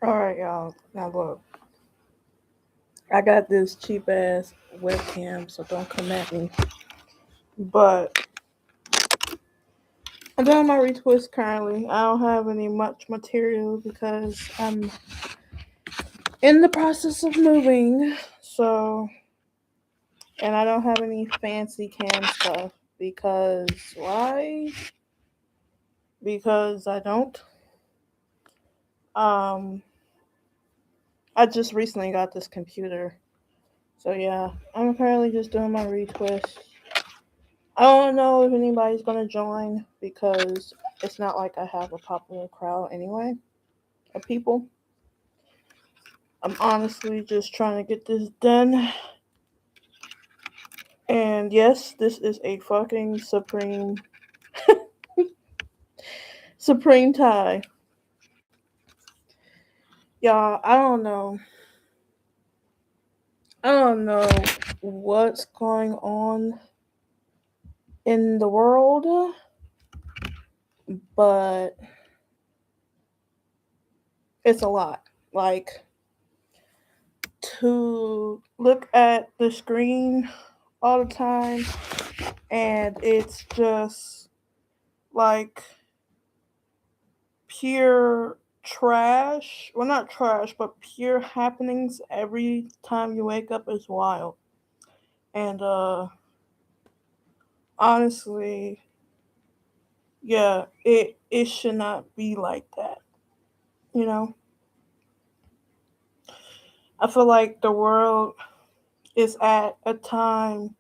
All right, y'all. Now look, I got this cheap ass webcam, so don't come at me. But I'm doing my retwist currently. I don't have any much material because I'm in the process of moving. So, and I don't have any fancy cam stuff because why? Because I don't. Um, I just recently got this computer. So yeah, I'm currently just doing my retwist. I don't know if anybody's gonna join because it's not like I have a popular crowd anyway of people. I'm honestly just trying to get this done. And yes, this is a fucking supreme tie. Y'all, I don't know what's going on in the world, but it's a lot. Like to look at the screen all the time and it's just like pure trash. Well, not trash, but pure happenings every time you wake up is wild. And honestly, yeah, it should not be like that. You know, I feel like the world is at a time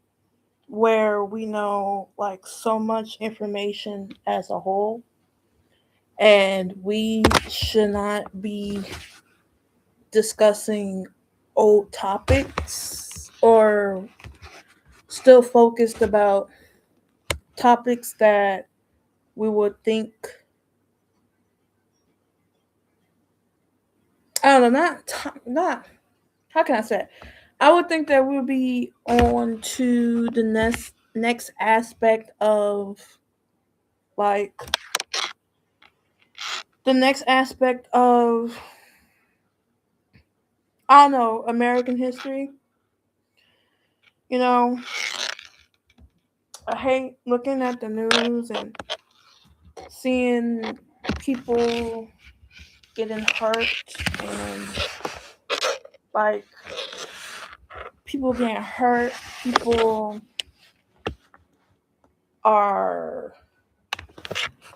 where we know like so much information as a whole, and we should not be discussing old topics or still focused about topics that we would think, I don't know, not how can I say it? I would think that we'll be on to the next aspect of like the next aspect of I don't know, American history. You know, I hate looking at the news and seeing people getting hurt and like people getting hurt, people are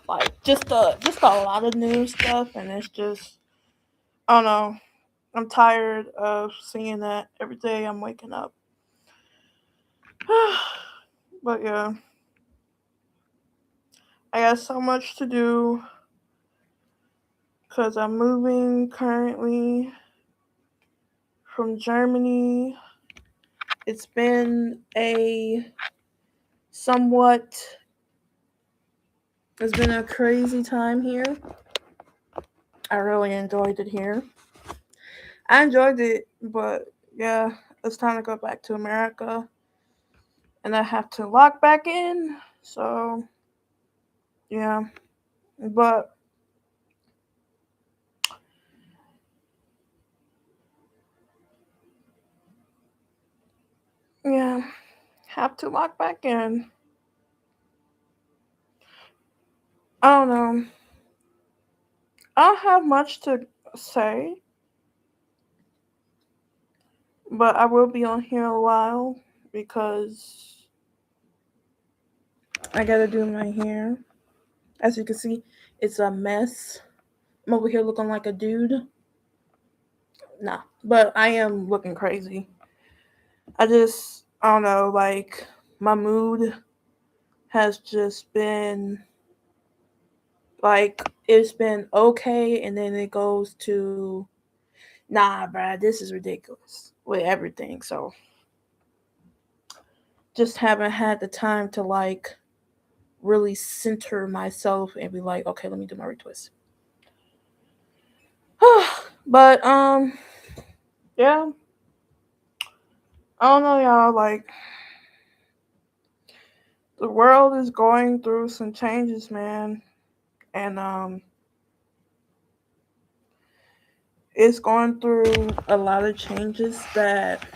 like just a lot of new stuff, and it's just I don't know. I'm tired of seeing that every day I'm waking up. But yeah, I got so much to do because I'm moving currently from Germany. It's been a somewhat it's been a crazy time here. I really enjoyed it here. I enjoyed it, but yeah, it's time to go back to America and I have to lock back in. So, yeah. But yeah, have to lock back in. I don't know. I don't have much to say, but I will be on here a while because I gotta do my hair. As you can see, it's a mess. I'm over here looking like a dude. Nah, but I am looking crazy. I don't know, like, my mood has just been, like, it's been okay, and then it goes to, nah, bruh, this is ridiculous with everything. So, just haven't had the time to, like, really center myself and be like, okay, let me do my retwist. But, yeah, I don't know, y'all, like, the world is going through some changes, man. And, it's going through a lot of changes that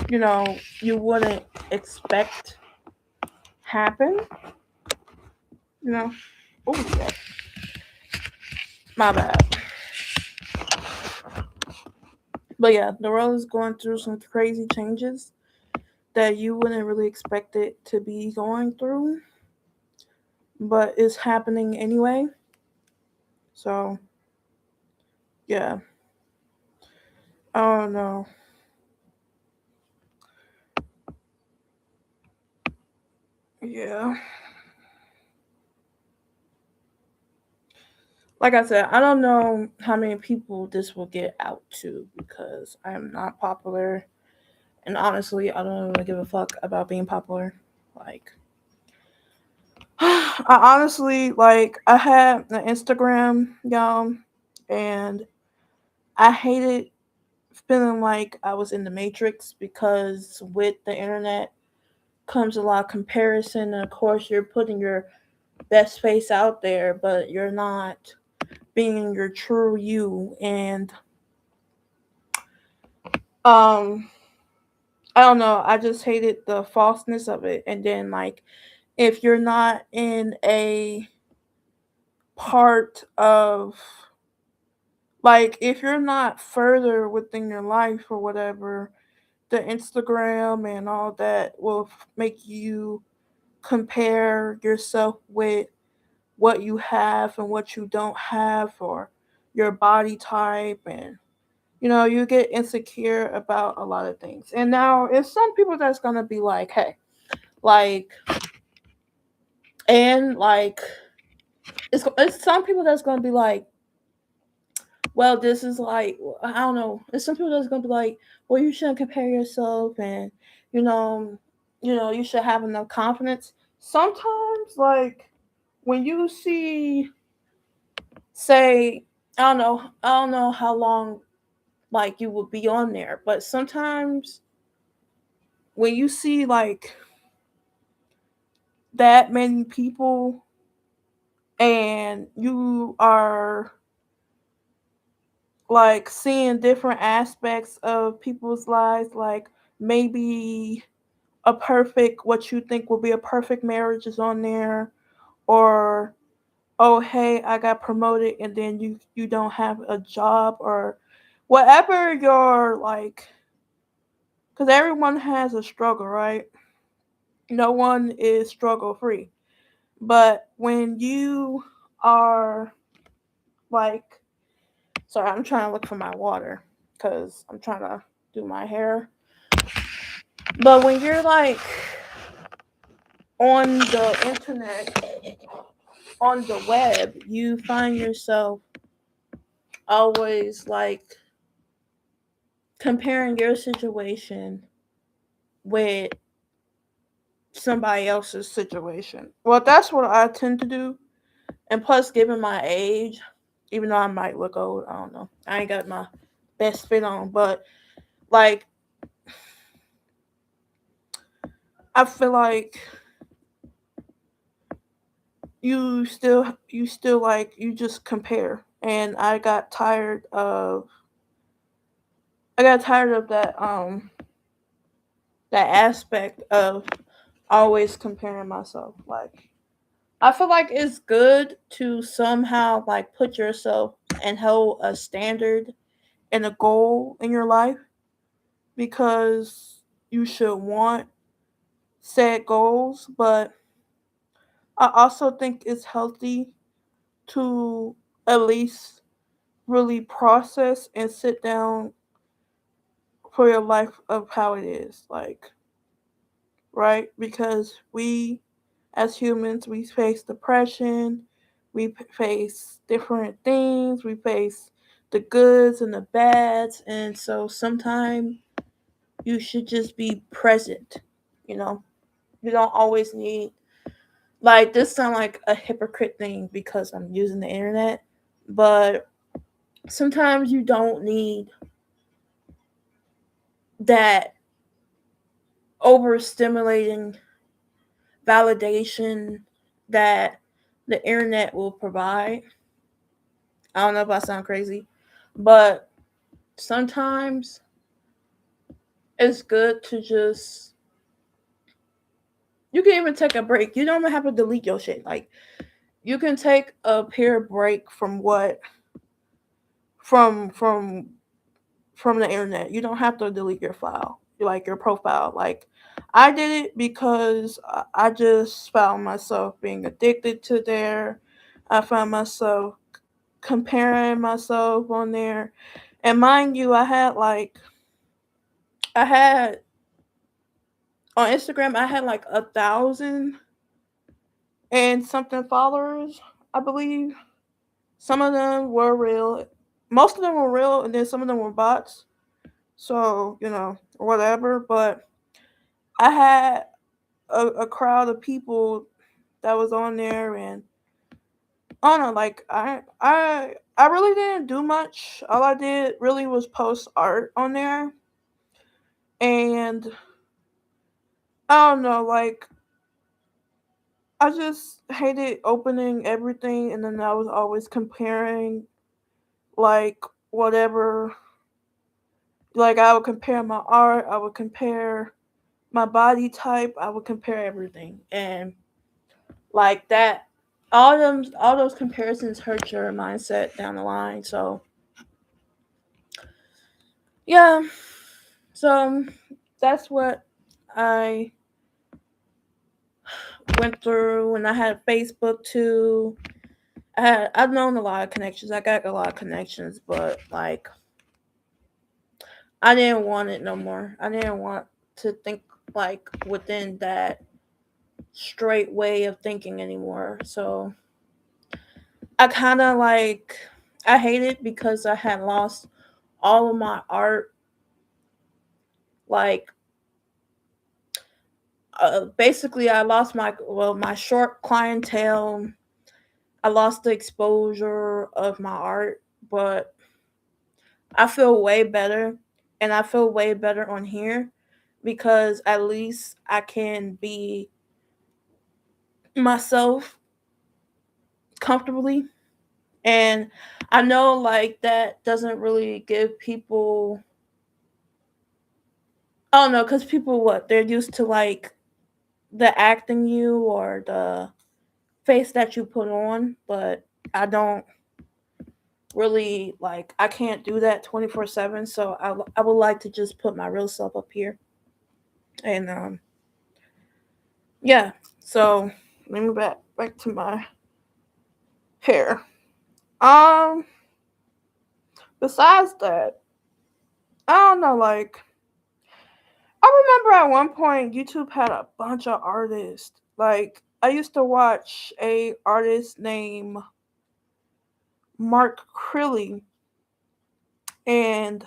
you wouldn't expect happen. You know, oh yeah, my bad. But yeah, the world is going through some crazy changes that you wouldn't really expect it to be going through, but it's happening anyway. So yeah, I don't know. Yeah, like I said, I don't know how many people this will get out to because I am not popular, and honestly, I don't really give a fuck about being popular. Like, I honestly I had an Instagram, y'all, and I hated feeling like I was in the Matrix because with the internet comes a lot of comparison, and of course, you're putting your best face out there, but you're not being your true you. And um, I don't know. I just hated the falseness of it. And then if you're not in a part of if you're not further within your life or whatever, the Instagram and all that will make you compare yourself with what you have and what you don't have, or your body type, and you get insecure about a lot of things. And now it's some people that's gonna be like, hey, like and it's some people that's gonna be like, well, this is I don't know. There's some people that's gonna be like, well, you shouldn't compare yourself, and you know, you should have enough confidence. Sometimes, when you see, say, I don't know how long you will be on there, but sometimes when you see that many people and you are seeing different aspects of people's lives, maybe a perfect what you think will be a perfect marriage is on there, or oh hey, I got promoted, and then you don't have a job, or whatever your because everyone has a struggle, right? No one is struggle free. But when you are like sorry, I'm trying to look for my water because I'm trying to do my hair. But when you're on the internet, on the web, you find yourself always comparing your situation with somebody else's situation. Well, that's what I tend to do. And plus, given my age, even though I might look old, I don't know. I ain't got my best fit on, but like I feel like you still you just compare, and I got tired of that aspect of always comparing myself. I feel like it's good to somehow put yourself and hold a standard and a goal in your life, because you should want set goals, but I also think it's healthy to at least really process and sit down for your life of how it is, right? Because we, as humans, we face depression, face different things, we face the goods and the bads, and so sometimes you should just be present. You know, you don't always need this sound like a hypocrite thing because I'm using the internet, but sometimes you don't need that overstimulating validation that the internet will provide. I don't know if I sound crazy, But sometimes it's good to just, you can even take a break. You don't even have to delete your shit. Like, you can take a pure break from what from from from the internet. You don't have to delete your file, like your profile. Like, I did it because I just found myself being addicted to there. I found myself comparing myself on there. And mind you, I had on Instagram, I had like 1,000 and something followers, I believe. Some of them were real. Most of them were real, and then some of them were bots. So, whatever. But I had a crowd of people that was on there, and I don't know, like I really didn't do much. All I did really was post art on there, and I don't know, like I just hated opening everything, and then I was always comparing, like, whatever. Like, I would compare my art, I would compare my body type, I would compare everything, and like that, all those comparisons hurt your mindset down the line. So yeah, so that's what I went through. And I had Facebook too. I've known a lot of connections. I got a lot of connections, but like I didn't want it no more. I didn't want to think like within that straight way of thinking anymore. So I kind of like, I hate it because I had lost all of my art. Like, basically, I lost my short clientele. I lost the exposure of my art, but I feel way better, and I feel way better on here because at least I can be myself comfortably. And I know like that doesn't really give people, I don't know, because people, what, they're used to like the acting you or the face that you put on, but I don't really like, I can't do that 24/7. So I would like to just put my real self up here. And yeah, so let me back to my hair. Um, Besides that, I don't know, like I remember at one point YouTube had a bunch of artists. Like I used to watch a artist named Mark Crilly, and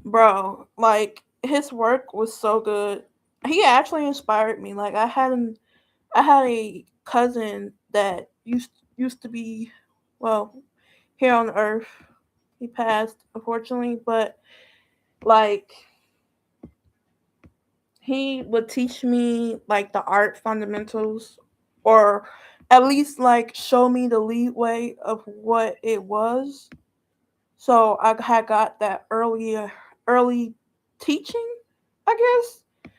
bro, like his work was so good. He actually inspired me. Like I had a cousin that used to be, well, here on earth. He passed unfortunately, but like he would teach me like the art fundamentals, or at least like show me the lead way of what it was. So I had got that early teaching, I guess.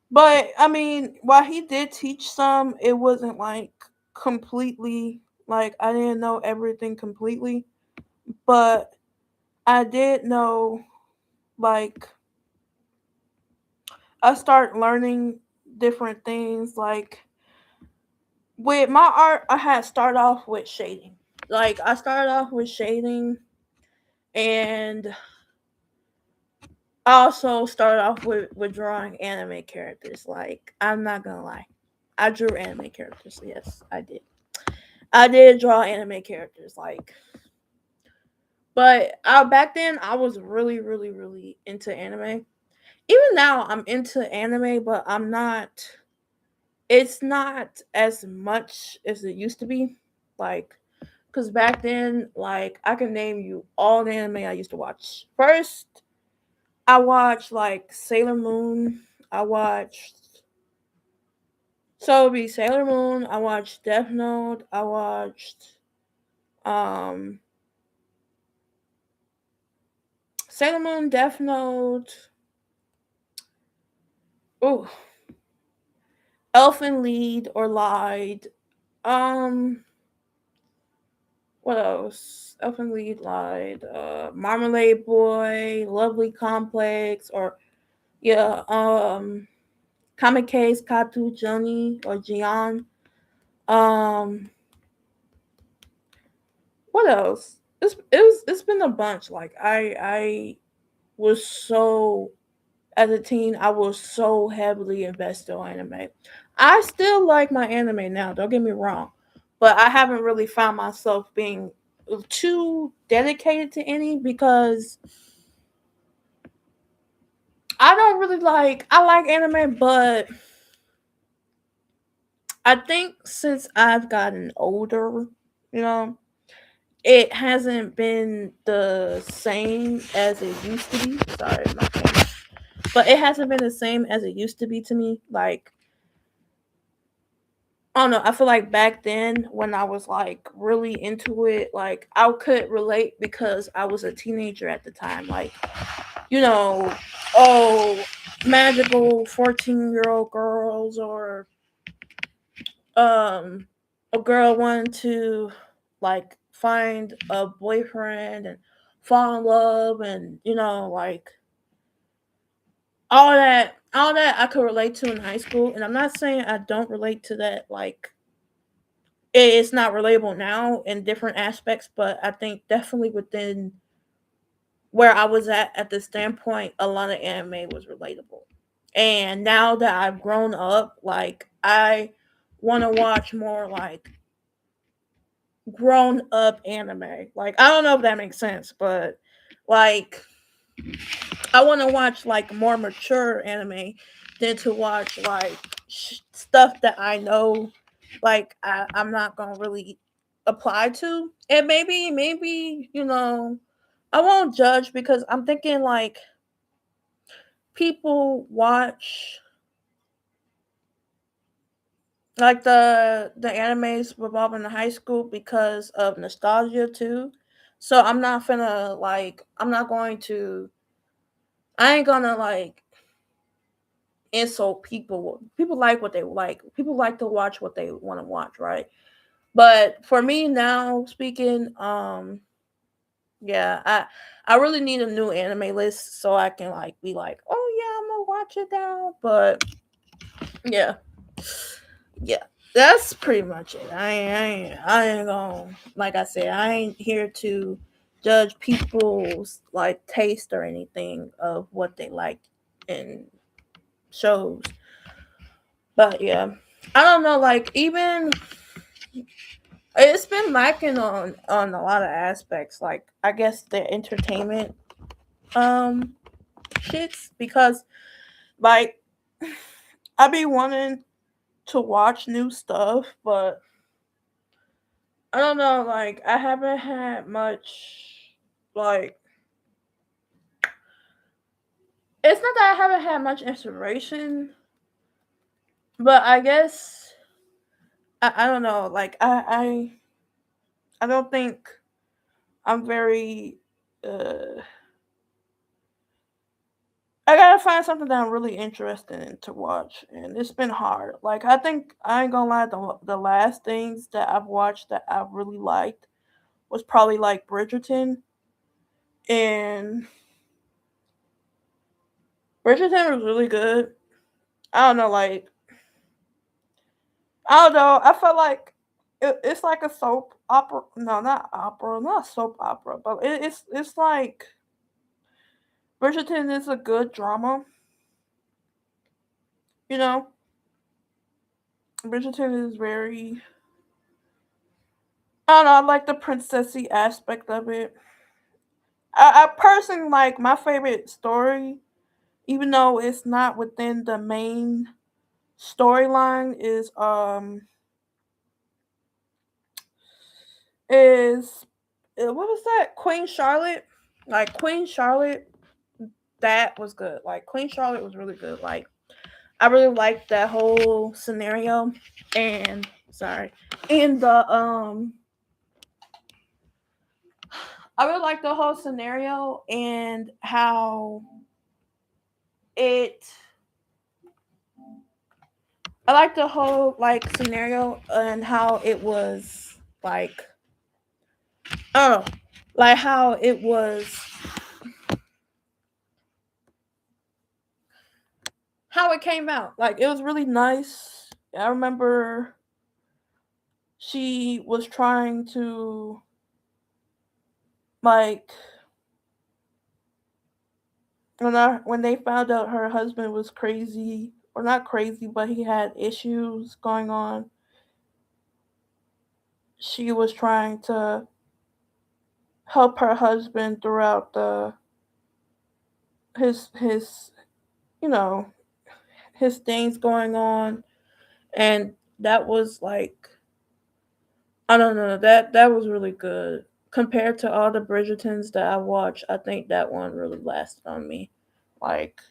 But I mean, while he did teach some, it wasn't like completely, like I didn't know everything completely, but I did know, like I start learning different things. Like with my art, I had started off with shading. Like I started off with shading, and I also started off with drawing anime characters. Like I'm not gonna lie, I drew anime characters. Yes, I did. I did draw anime characters. Like, but back then I was really, really, really into anime. Even now I'm into anime, but I'm not. It's not as much as it used to be. Like, because back then, like, I can name you all the anime I used to watch. First, I watched like Sailor Moon. I watched, so it'd be Sailor Moon. I watched Death Note. I watched um Sailor Moon, Death Note. Oh, Elfin Lied or Lied. Um, what else? Elfin Lied Lied. Marmalade Boy, Lovely Complex, or yeah. Kamikaze Katu Johnny or Jian. Um, what else? It's been a bunch. Like I was so as a teen, I was so heavily invested on anime. I still like my anime now. Don't get me wrong, but I haven't really found myself being too dedicated to any because I don't really like. I like anime, but I think since I've gotten older, you know, it hasn't been the same as it used to be. Sorry, my phone. But it hasn't been the same as it used to be to me. Like, I don't know. I feel like back then when I was like really into it, like I could relate because I was a teenager at the time. Like, you know, oh, magical 14-year-old girls or um a girl wanted to like find a boyfriend and fall in love and like all that I could relate to in high school. And I'm not saying I don't relate to that, like it's not relatable now in different aspects, but I think definitely within where I was at this standpoint, a lot of anime was relatable. And now that I've grown up, like I want to watch more like grown up anime. Like I don't know if that makes sense, but like I want to watch like more mature anime than to watch like stuff that I know like I'm not gonna really apply to. And maybe I won't judge because I'm thinking like people watch like the animes revolving in high school because of nostalgia too. So I'm not gonna like I'm not going to I ain't gonna like insult people. People like what they like. People like to watch what they want to watch, right? But for me now speaking, yeah, I really need a new anime list so I can like be like, oh yeah, I'm gonna watch it now. But yeah, yeah, that's pretty much it. I ain't gonna like I said, I ain't here to judge people's like taste or anything of what they like in shows. But yeah, I don't know. Like even it's been lacking on a lot of aspects. Like I guess the entertainment shits because like I be wanting to watch new stuff, but I don't know. Like I haven't had much. Like it's not that I haven't had much inspiration, but I guess I don't know. Like I don't think I'm very uh I gotta find something that I'm really interested in to watch, and it's been hard. Like I think I ain't gonna lie, the last things that I've watched that I really liked was probably like Bridgerton, and Bridgerton was really good. I don't know, like I don't know. I felt like it's like a soap opera. No, not opera, not soap opera, but it's like Bridgerton is a good drama. You know, Bridgerton is very. I don't know. I like the princessy aspect of it. I personally like my favorite story, even though it's not within the main storyline, is what was that? Queen Charlotte. Like Queen Charlotte, that was good. Like Queen Charlotte was really good. Like I really liked that whole scenario, and sorry, and the I really like the whole scenario and how it. I like the whole like scenario and how it was like. Oh, like how it came out. Like it was really nice. I remember she was trying to like when they found out her husband was crazy or not crazy, but he had issues going on. She was trying to help her husband throughout the his you know his things going on, and that was like I don't know that was really good compared to all the Bridgertons that I watched. I think that one really lasted on me. Like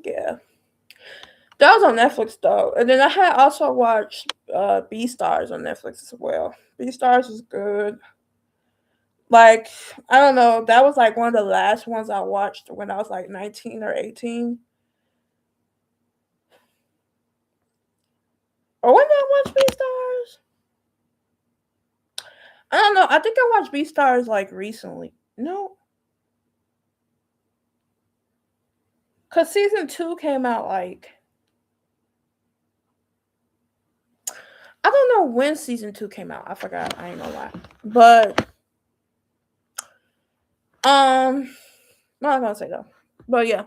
yeah, that was on Netflix though, and then I had also watched B Stars on Netflix as well. B Stars was good. Like I don't know, that was like one of the last ones I watched when I was like 19 or 18. Or when did I watch B Stars? I don't know. I think I watched B Stars like recently. No, cause season two came out like I don't know when season two came out. I forgot. I ain't gonna lie, but I'm not gonna say though. But yeah,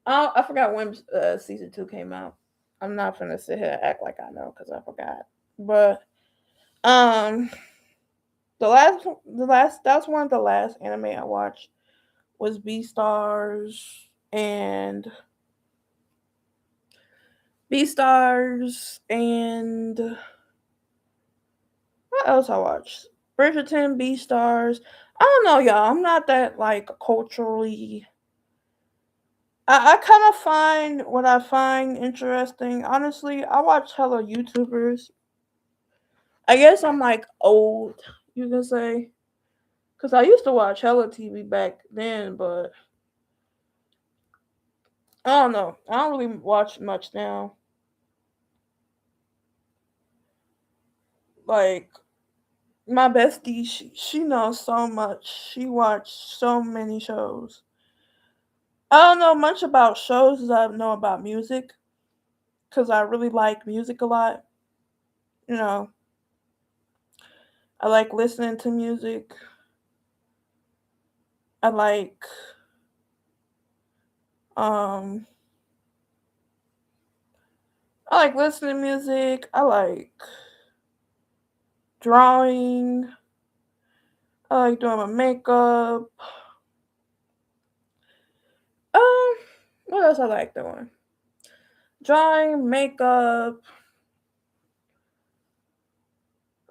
I forgot when season two came out. I'm not gonna sit here and act like I know because I forgot. But um, the last that's one of the last anime I watched was B Stars and what else I watched? Bridgerton, B Stars. I don't know, y'all. I'm not that like culturally. I kind of find what I find interesting. Honestly, I watch hella YouTubers. I guess I'm like old, you can say, because I used to watch hella TV back then, but I don't know. I don't really watch much now. Like my bestie, she knows so much. She watched so many shows. I don't know much about shows as I know about music because I really like music a lot. You know, I like listening to music. I like um I like listening to music. I like drawing. I like doing my makeup. Um, what else I like doing? Drawing, makeup.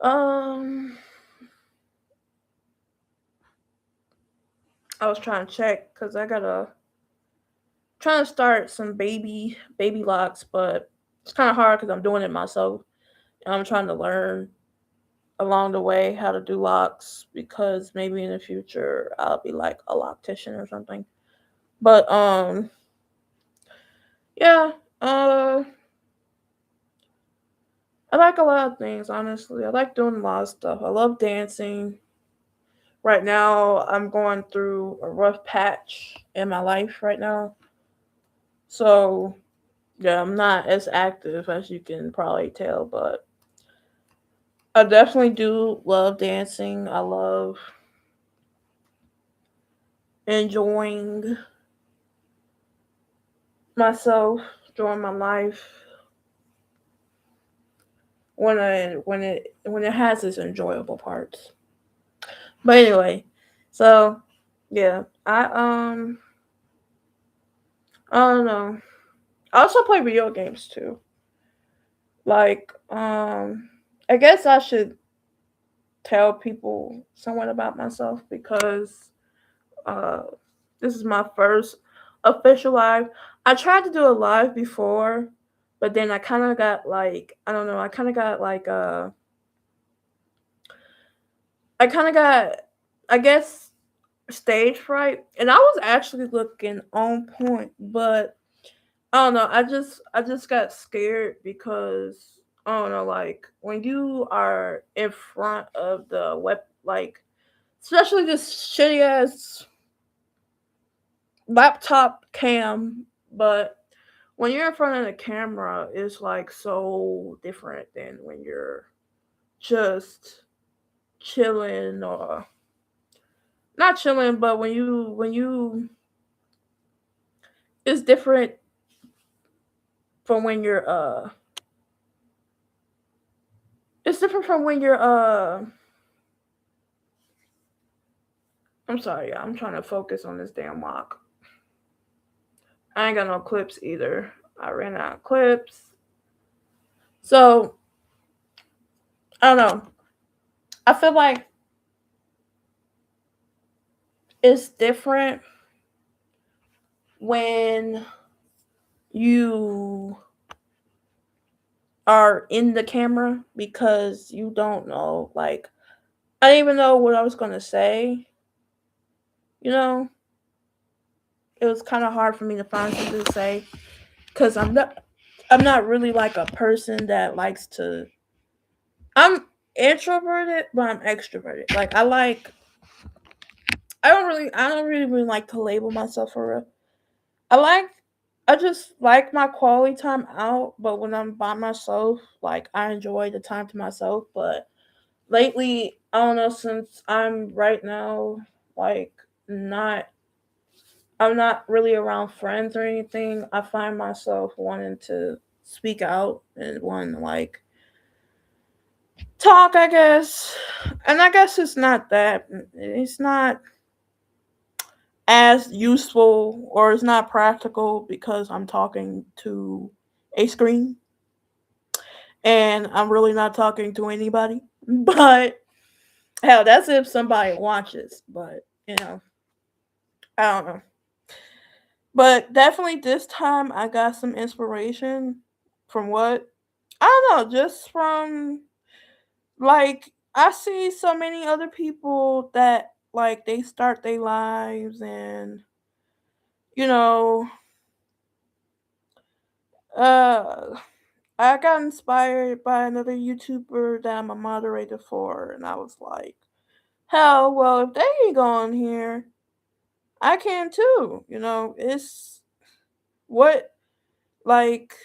Um, I was trying to check because I gotta trying to start some baby locks, but it's kind of hard because I'm doing it myself. And I'm trying to learn along the way how to do locks because maybe in the future I'll be like a loctician or something. But yeah, uh, I like a lot of things. Honestly, I like doing a lot of stuff. I love dancing. Right now, I'm going through a rough patch in my life right now, so yeah, I'm not as active as you can probably tell, but I definitely do love dancing. I love enjoying myself, enjoying my life when it has its enjoyable parts. But anyway, so yeah, I don't know. I also play video games too. Like I guess I should tell people somewhat about myself because uh this is my first official live. I tried to do a live before, but then I kind of got like I don't know, I kind of got like I kind of got, I guess, stage fright, and I was actually looking on point, but I don't know. I just got scared because I don't know. Like when you are in front of the web, like especially this shitty ass laptop cam, but when you're in front of the camera, it's like so different than when you're just chilling or not chilling, but when you it's different from when you're it's different from when you're I'm sorry, I'm trying to focus on this damn walk. I ain't got no clips either. I ran out of clips. So I don't know. I feel like it's different when you are in the camera because you don't know. Like I didn't even know what I was gonna say. You know, it was kind of hard for me to find something to say because I'm not really like a person that likes to. I'm introverted, but I'm extroverted. Like I don't really like to label myself for real. I like I just like my quality time out, but when I'm by myself, like I enjoy the time to myself. But lately, I don't know, since I'm right now like not I'm not really around friends or anything, I find myself wanting to speak out and wanting to like talk, I guess. And I guess it's not as useful or it's not practical because I'm talking to a screen and I'm really not talking to anybody. But hell, that's if somebody watches. But I don't know. But definitely this time I got some inspiration from what I don't know, just from like I see so many other people that like they start their lives and you know uh I got inspired by another YouTuber that I'm a moderator for, and I was like, hell, well, if they can go on here, I can too. It's what, like,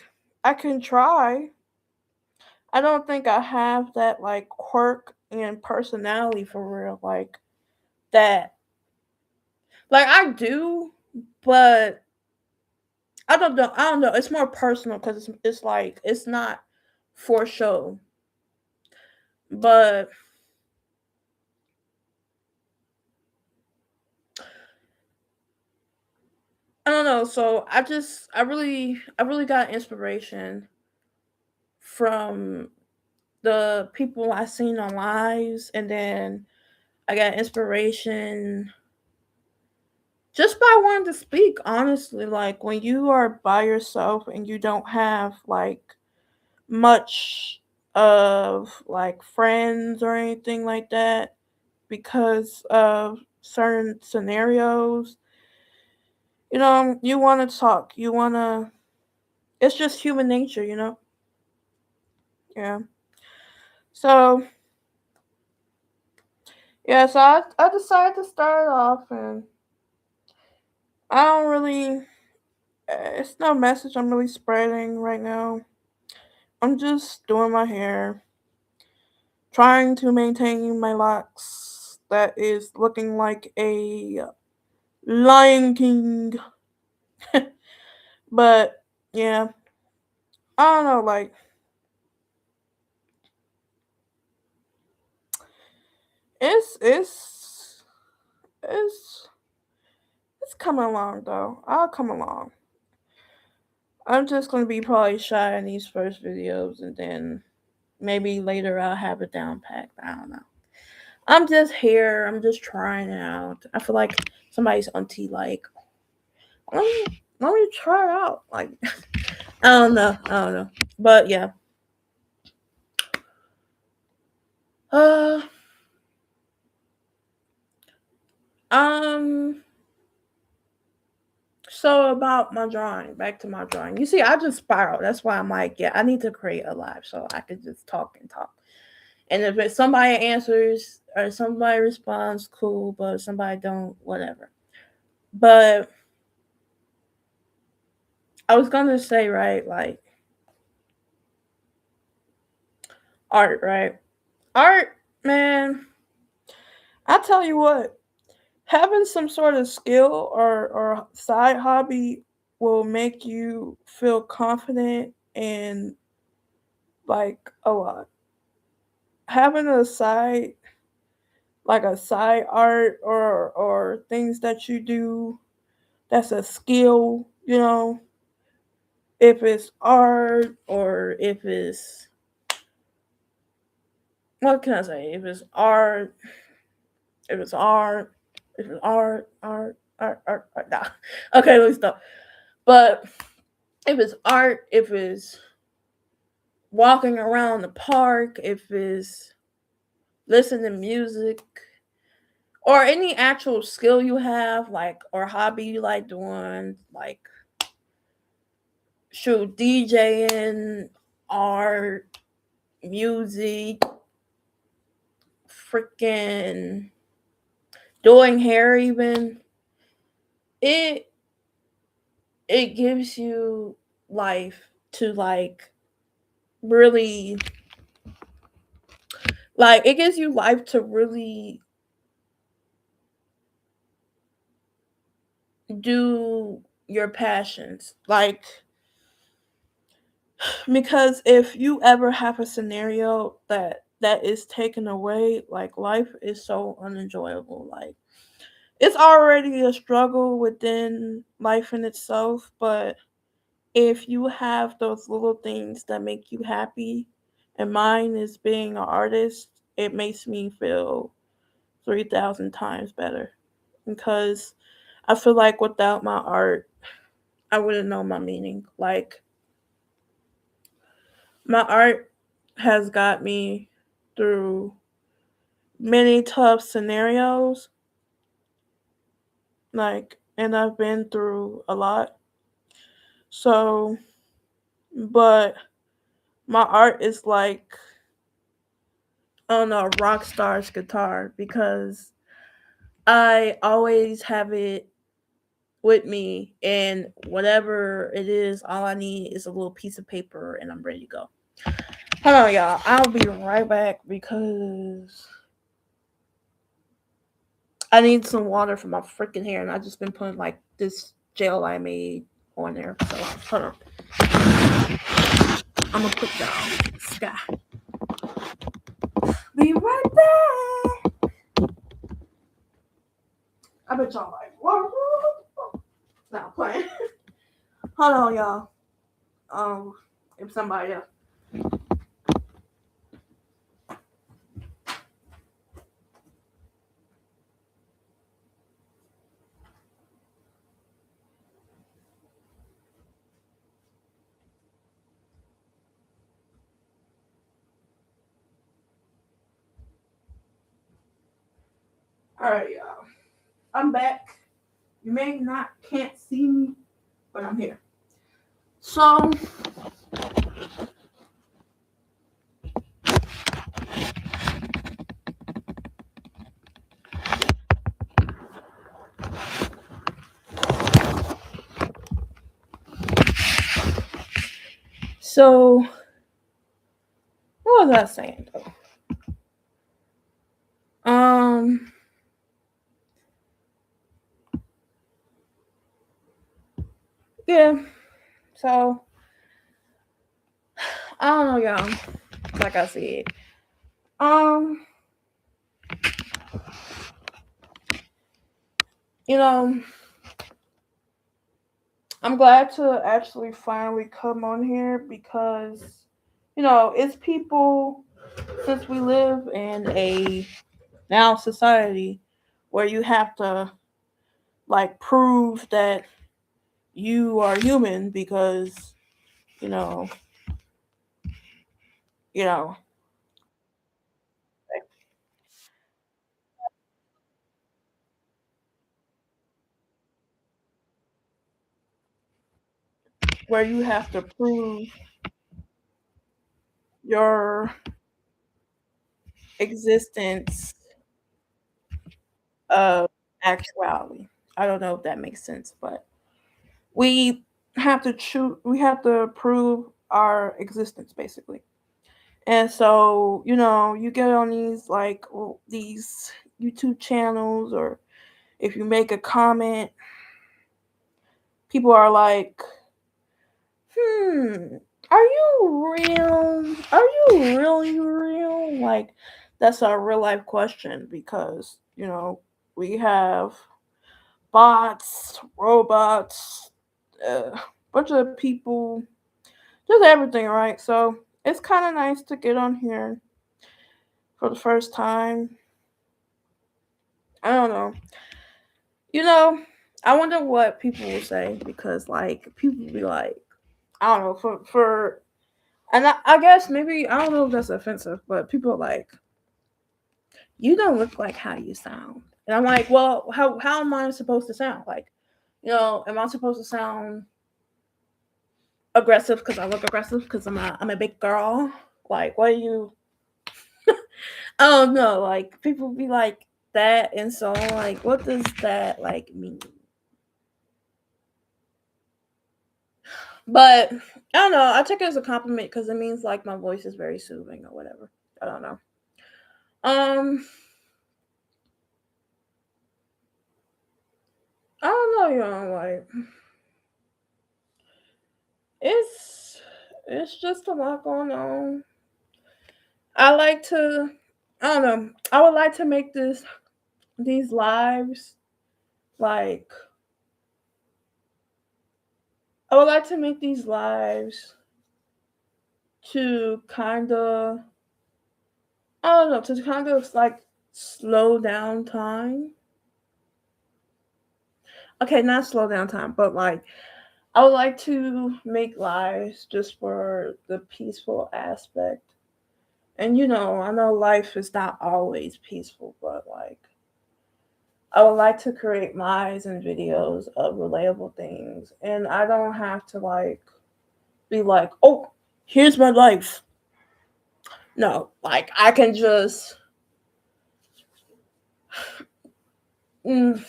I can try. I don't think I have that, like, quirk and personality for real, like, that. Like, I do, but I don't know. I don't know. It's more personal because it's like, it's not for show. But I don't know. So I really got inspiration from the people I seen on lives, and then I got inspiration just by wanting to speak. Honestly, like when you are by yourself and you don't have like much of like friends or anything like that because of certain scenarios, you want to talk. You want to. It's just human nature. Yeah. So yeah, so I decided to start off, and I don't really. It's no message I'm really spreading right now. I'm just doing my hair, trying to maintain my locks. That is looking like a Lion King. But yeah, I don't know. Like it's it's it's coming along though. I'll come along. I'm just gonna be probably shy in these first videos, and then maybe later I'll have it down packed. I don't know. I'm just here. I'm just trying it out. I feel like somebody's auntie. Like, let me try it out. Like, I don't know. I don't know. But yeah. Uh, Um. So about my drawing, back to my drawing. You see, I just spiral. That's why I'm like, yeah, I need to create a live so I could just talk and talk. And if somebody answers or somebody responds, cool. But if somebody don't, whatever. But I was gonna say, right, like art, right? Art, man. I tell you what, having some sort of skill or side hobby will make you feel confident and like a lot. Having a side like a side art or things that you do that's a skill, if it's art or if it's what can I say? If it's art, if it's art. Nah. Okay, let me stop. But if it's art, if it's walking around the park, if it's listening to music, or any actual skill you have, like or hobby you like doing, like shoot, DJing, art, music, freaking doing hair, even it it gives you life to really it gives you life to really do your passions, because if you ever have a scenario that is taken away, like life is so unenjoyable. Like it's already a struggle within life in itself, but if you have those little things that make you happy, and mine is being an artist, it makes me feel 3,000 times better, because I feel like without my art I wouldn't know my meaning. Like my art has got me through many tough scenarios, and I've been through a lot. So, but my art is like on a rock star's guitar, because I always have it with me, and whatever it is, all I need is a little piece of paper and I'm ready to go. Hold on, y'all. I'll be right back because I need some water for my freaking hair, and I just been putting like this gel I made on there. So hold on. I'm gonna put y'all sky. Be right back. I bet y'all like water. Not playing. Hold on, y'all. If somebody else. All right, y'all. I'm back. You may not can't see me, but I'm here. So so what was I saying though? Yeah. So I don't know, y'all. Like I said, um, you know, I'm glad to actually finally come on here because, it's people, since we live in a now society where you have to prove that you are human because, you know, you know, where you have to prove your existence of actuality. I don't know if that makes sense, but we we have to prove our existence basically. And so, you get on these these YouTube channels, or if you make a comment, people are like, "Hmm, are you real? Are you really real?" Like that's a real life question because, we have bots, robots, bunch of people, just everything, right? So it's kind of nice to get on here for the first time. I don't know. You know, I wonder what people will say because, like, people be like, I don't know, and I guess maybe I don't know if that's offensive, but people are like, you don't look like how you sound, and I'm like, well, how am I supposed to sound? Like, am I supposed to sound aggressive because I look aggressive because I'm a big girl? Like, what are you? I don't know. Like, people be like that, and so I'm like, what does that like mean? But I don't know. I take it as a compliment because it means like my voice is very soothing or whatever. I don't know. Um, I don't know, like it's it's just a lot going on. I like to I don't know. I would like to make these lives like I would like to make these lives to kind of I don't know, to kind of like slow down time. Okay, not slow down time, but like I would like to make lives just for the peaceful aspect. And I know life is not always peaceful, but like I would like to create lives and videos of relatable things. And I don't have to like be like, oh, here's my life. No, like I can just mm,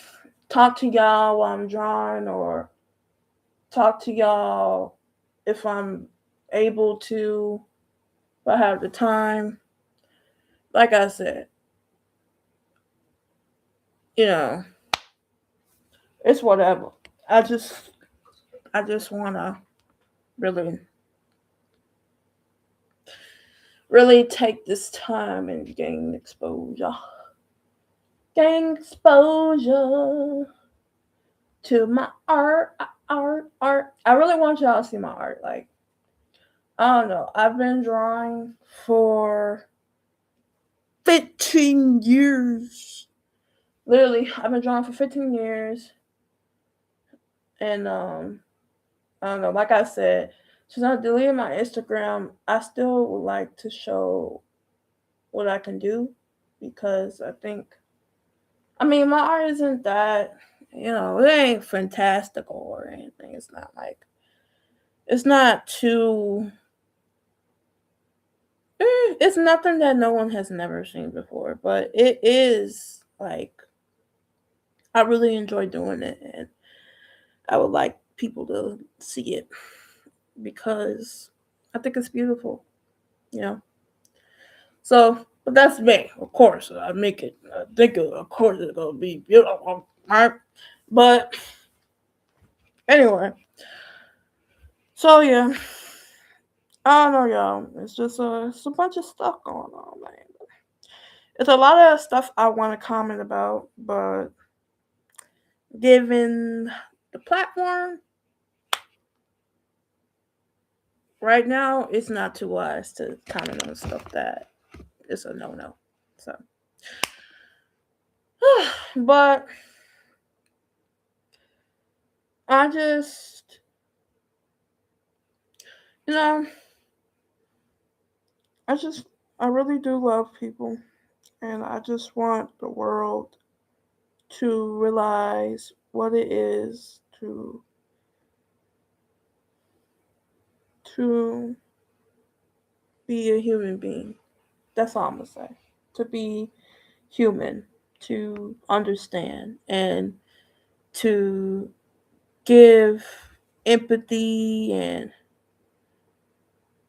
talk to y'all while I'm drawing, or talk to y'all if I'm able to, if I have the time. Like I said, you know, it's whatever. I just I just wanna really really take this time and gain exposure. Gain exposure to my art. I really want y'all to see my art. Like, I don't know. I've been drawing for 15 years. Literally, I've been drawing for 15 years. And I don't know, like I said, since I deleted my Instagram, I still would like to show what I can do because I mean, my art isn't that, it ain't fantastical or anything. It's not like, it's not too, it's nothing that no one has never seen before, but it is like, I really enjoy doing it and I would like people to see it because I think it's beautiful, you know? So, but that's me, of course. I make it, I think, of course, it's gonna be beautiful, right? But anyway, so yeah, I don't know, y'all. It's a bunch of stuff going on, man. It's a lot of stuff I want to comment about, but given the platform right now, it's not too wise to comment on stuff that is a no. So, but I just, you know, I just, I really do love people, and I just want the world to realize what it is to to be a human being. That's all I'm gonna say. To be human, to understand, and to give empathy and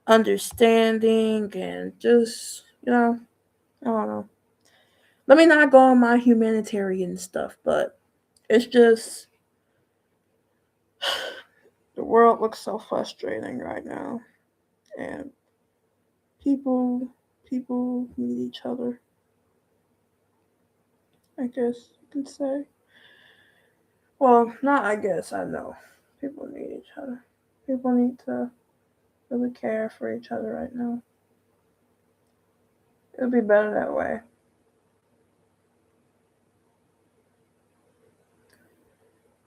understanding and just, I don't know. Let me not go on my humanitarian stuff, but it's just the world looks so frustrating right now, and people people need each other. I guess you can say. Well, not I guess, I know. People need each other. People need to really care for each other right now. It'll be better that way.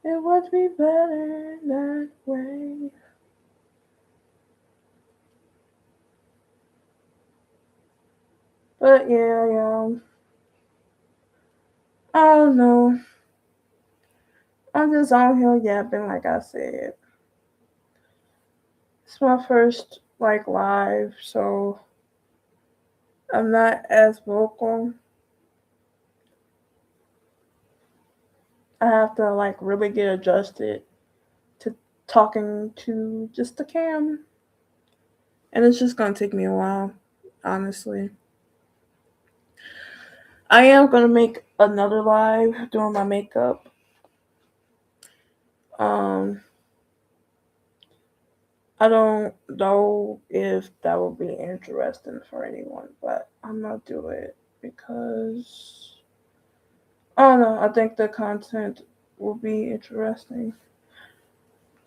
It would be better that way. But yeah, yeah. I don't know. I'm just on here yapping, like I said. It's my first live, so I'm not as vocal. I have to really get adjusted to talking to just the cam, and it's just gonna take me a while, honestly. I am gonna make another live doing my makeup. Um, I don't know if that will be interesting for anyone, but I'm gonna do it because I don't know. I think the content will be interesting.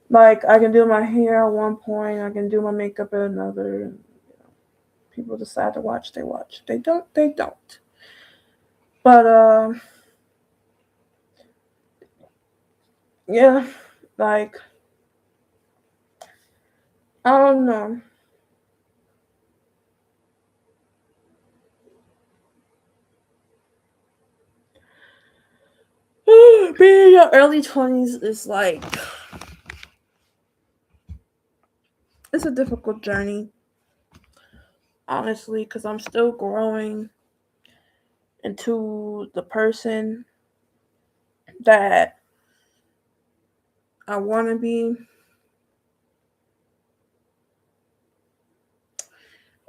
Like I can do my hair at one point, I can do my makeup at another. People decide to watch, they watch. They don't, they don't. But yeah, like I don't know. Being in your early 20s is it's a difficult journey, honestly, because I'm still growing into the person that I want to be.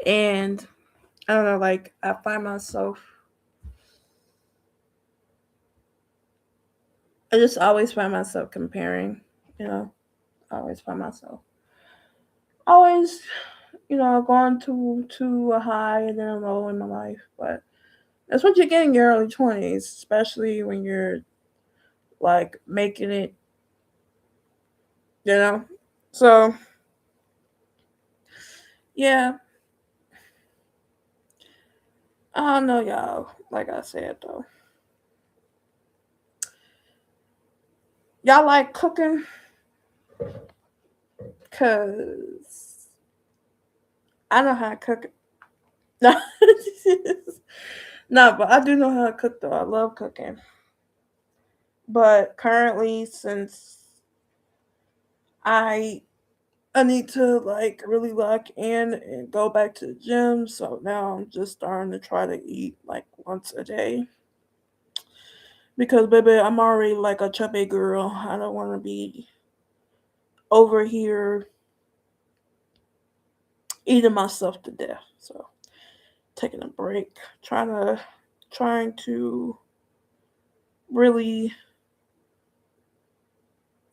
And I don't know, I find myself, I just always find myself comparing, you know, I always find myself always, going to a high and then a low in my life. But that's what you get in your early 20s, especially when you're making it, you know. So yeah, I don't know, y'all. Like I said though, y'all like cooking, cause I know how to cook. No, no, but I do know how to cook though. I love cooking. But currently, since I I need to really lock in and go back to the gym, so now I'm just starting to try to eat once a day. Because baby, I'm already like a chubby girl. I don't want to be over here eating myself to death. So taking a break, trying to really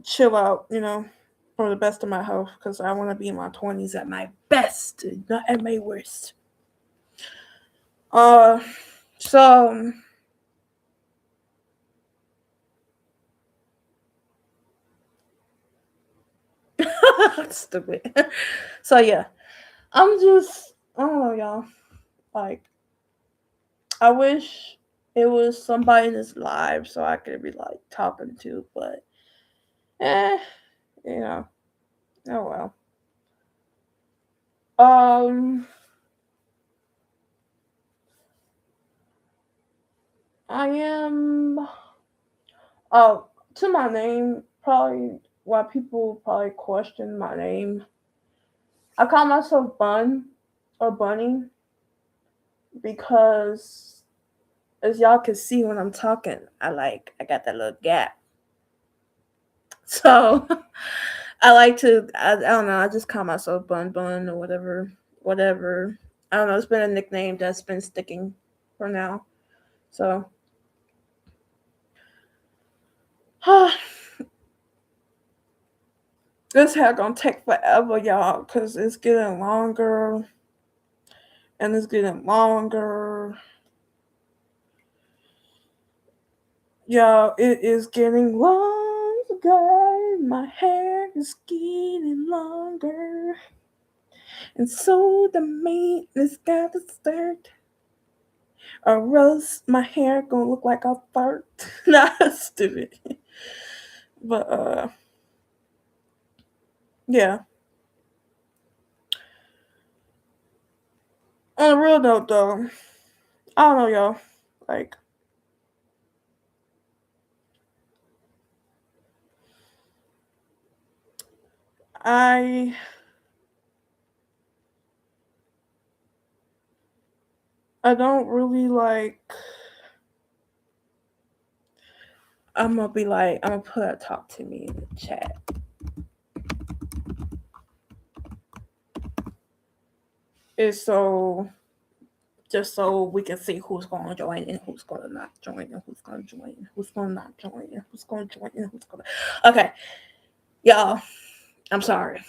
chill out, for the best of my health, because I want to be in my 20s at my best, not at my worst. Uh, so stupid. So yeah, I don't know, y'all. Like, I wish it was somebody in this live so I could be talking to, but eh, you know, oh well. Um, I am. To my name, probably why people probably question my name. I call myself Bun or Bunny because, as y'all can see when I'm talking, I got that little gap. So I don't know, I just call myself Bun Bun or whatever, whatever. I don't know, it's been a nickname that's been sticking for now. So this hair gonna take forever, y'all, cause it's getting longer and it's getting longer. Y'all, it is getting longer. My hair is getting longer. And so the maintenance gotta start. Or else my hair gonna look like a fart. Nah, stupid. But yeah. On a real note though, I don't know y'all. Like I I don't really like I'm gonna put a talk to me in the chat. It's so just so we can see who's gonna join and who's gonna not join and who's gonna join and who's gonna not join and who's gonna join and who's gonna Okay. Y'all, I'm sorry.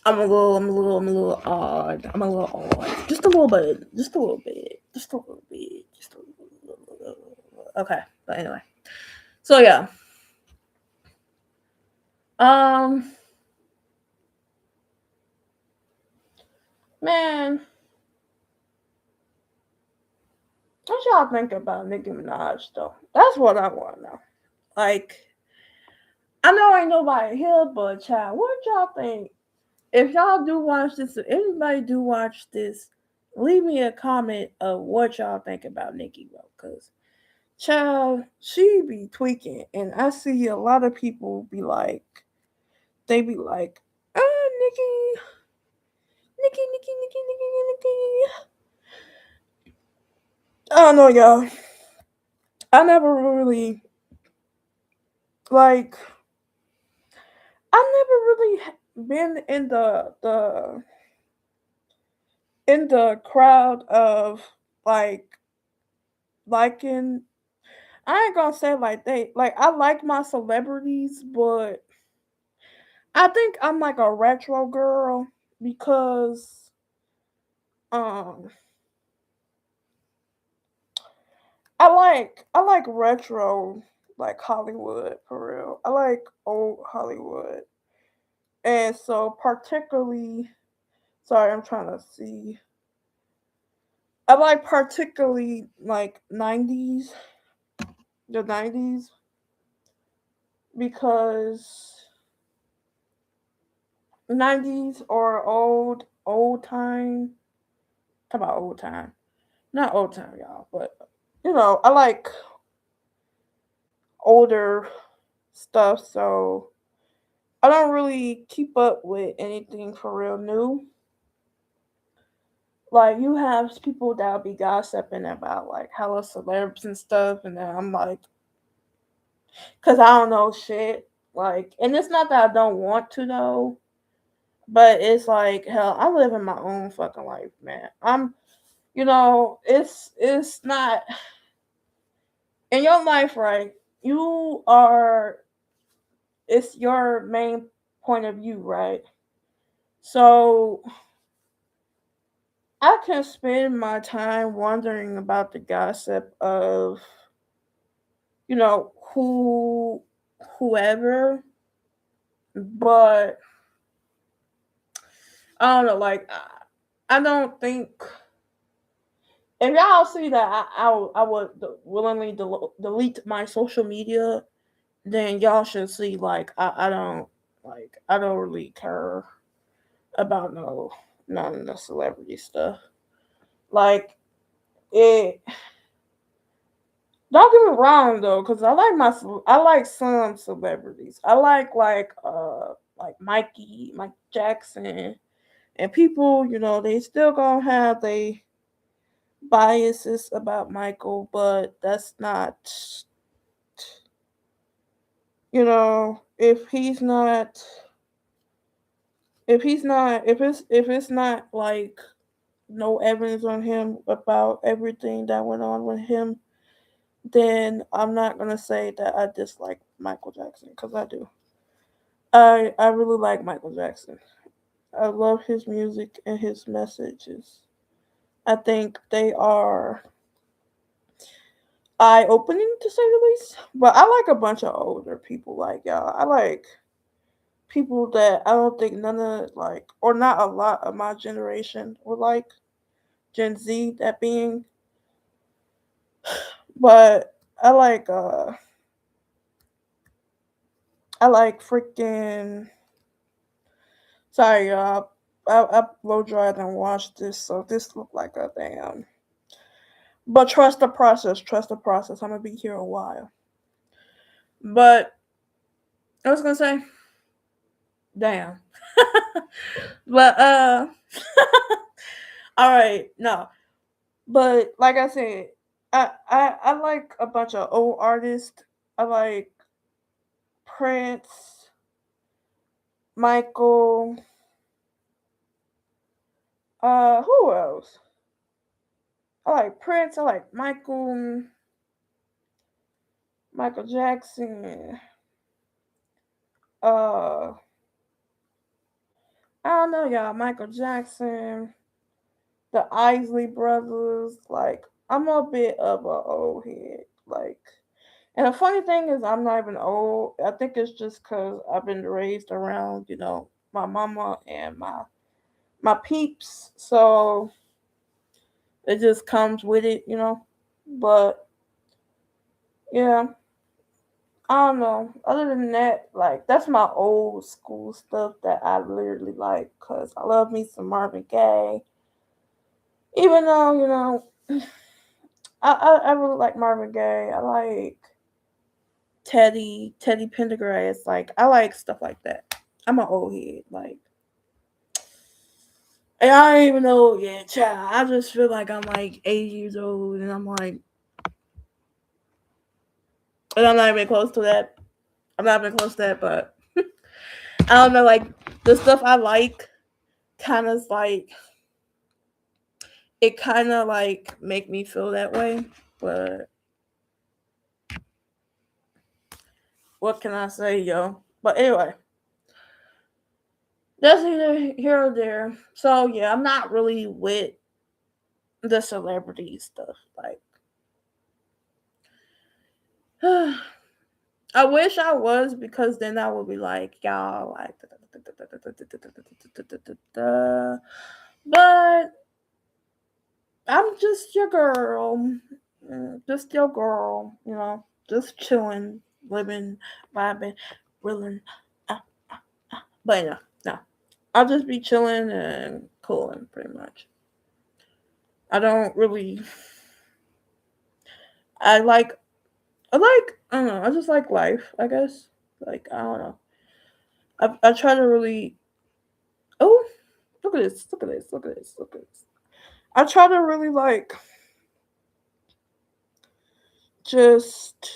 I'm a little odd. I'm a little odd. Just a little bit. Just a little bit. Just a little bit. Just a little. Okay. But anyway. So yeah. Um man, what y'all think about Nicki Minaj though? That's what I wanna know. Like, I know ain't nobody here but child. What y'all think? If y'all do watch this, if anybody do watch this, leave me a comment of what y'all think about Nicki though. Cause child, she be tweaking, and I see a lot of people be like, they be like, Nicki, Nicki, Nicki, Nicki, Nicki, Nicki. I don't know, y'all. I never really like. I never really been in the crowd of like liking. I ain't gonna say like they like. I like my celebrities, but I think I'm like a retro girl because um I like retro like Hollywood for real. I like old Hollywood. And so particularly sorry, I'm trying to see. I like particularly like 90s, the 90s because 90s or old time. Talk about old time. Not old time, y'all, but I like older stuff, so I don't really keep up with anything for real new. Like you have people that'll be gossiping about like hella celebs and stuff, and then I'm like, cause I don't know shit. Like, and it's not that I don't want to know, but it's like hell, I live in my own fucking life, man. It's not in your life, right? You are, it's your main point of view, right? So I can spend my time wondering about the gossip of, whoever, but I don't know, like, I don't think, if y'all see that I would willingly delete my social media, then y'all should see, like, I don't really care about none of the celebrity stuff. Like, it, don't get me wrong though, because I like some celebrities. I like like Mike Jackson, and people, they still gonna have they biases about Michael, but that's not, if he's not, if it's not like no evidence on him about everything that went on with him, then I'm not gonna say that I dislike Michael Jackson, because I do. I really like Michael Jackson. I love his music and his messages. I think they are eye opening, to say the least. But I like a bunch of older people, like y'all. I like people that I don't think none of, like, or not a lot of my generation would like, Gen Z that being. But I like freaking, sorry y'all. I blow dried and watched this, so this looked like a damn. But trust the process. Trust the process. I'm gonna be here a while. But I was gonna say, damn. But all right, no. But like I said, I like a bunch of old artists. I like Prince, Michael. Who else? I like Prince. I like Michael Jackson. Uh, I don't know, y'all. Michael Jackson, the Isley brothers. Like, I'm a bit of a old head. Like, and the funny thing is, I'm not even old. I think it's just because I've been raised around, my mama and my peeps. So it just comes with it. But yeah, I don't know. Other than that, like, that's my old school stuff that I literally like, because I love me some Marvin Gaye. Even though, I really like Marvin Gaye. I like Teddy Pendergrass. Like, I like stuff like that. I'm an old head. Like, and I don't even know yet, child. I just feel like I'm like 8 years old, and I'm like, and I'm not even close to that. I'm not even close to that, but I don't know. Like, the stuff I like, kind of like, it kind of like make me feel that way. But what can I say, yo? But anyway, that's either here or there. So yeah, I'm not really with the celebrity stuff. Like, I wish I was, because then I would be like, y'all, like, but I'm just your girl. Just your girl, just chilling, living, vibing, willing. Uh, but no. I'll just be chilling and cooling, pretty much. I don't really. I like. I don't know. I just like life, I guess. Like, I don't know. I try to really. Oh, look at this! Look at this! Look at this! Look at this! I try to really, like, just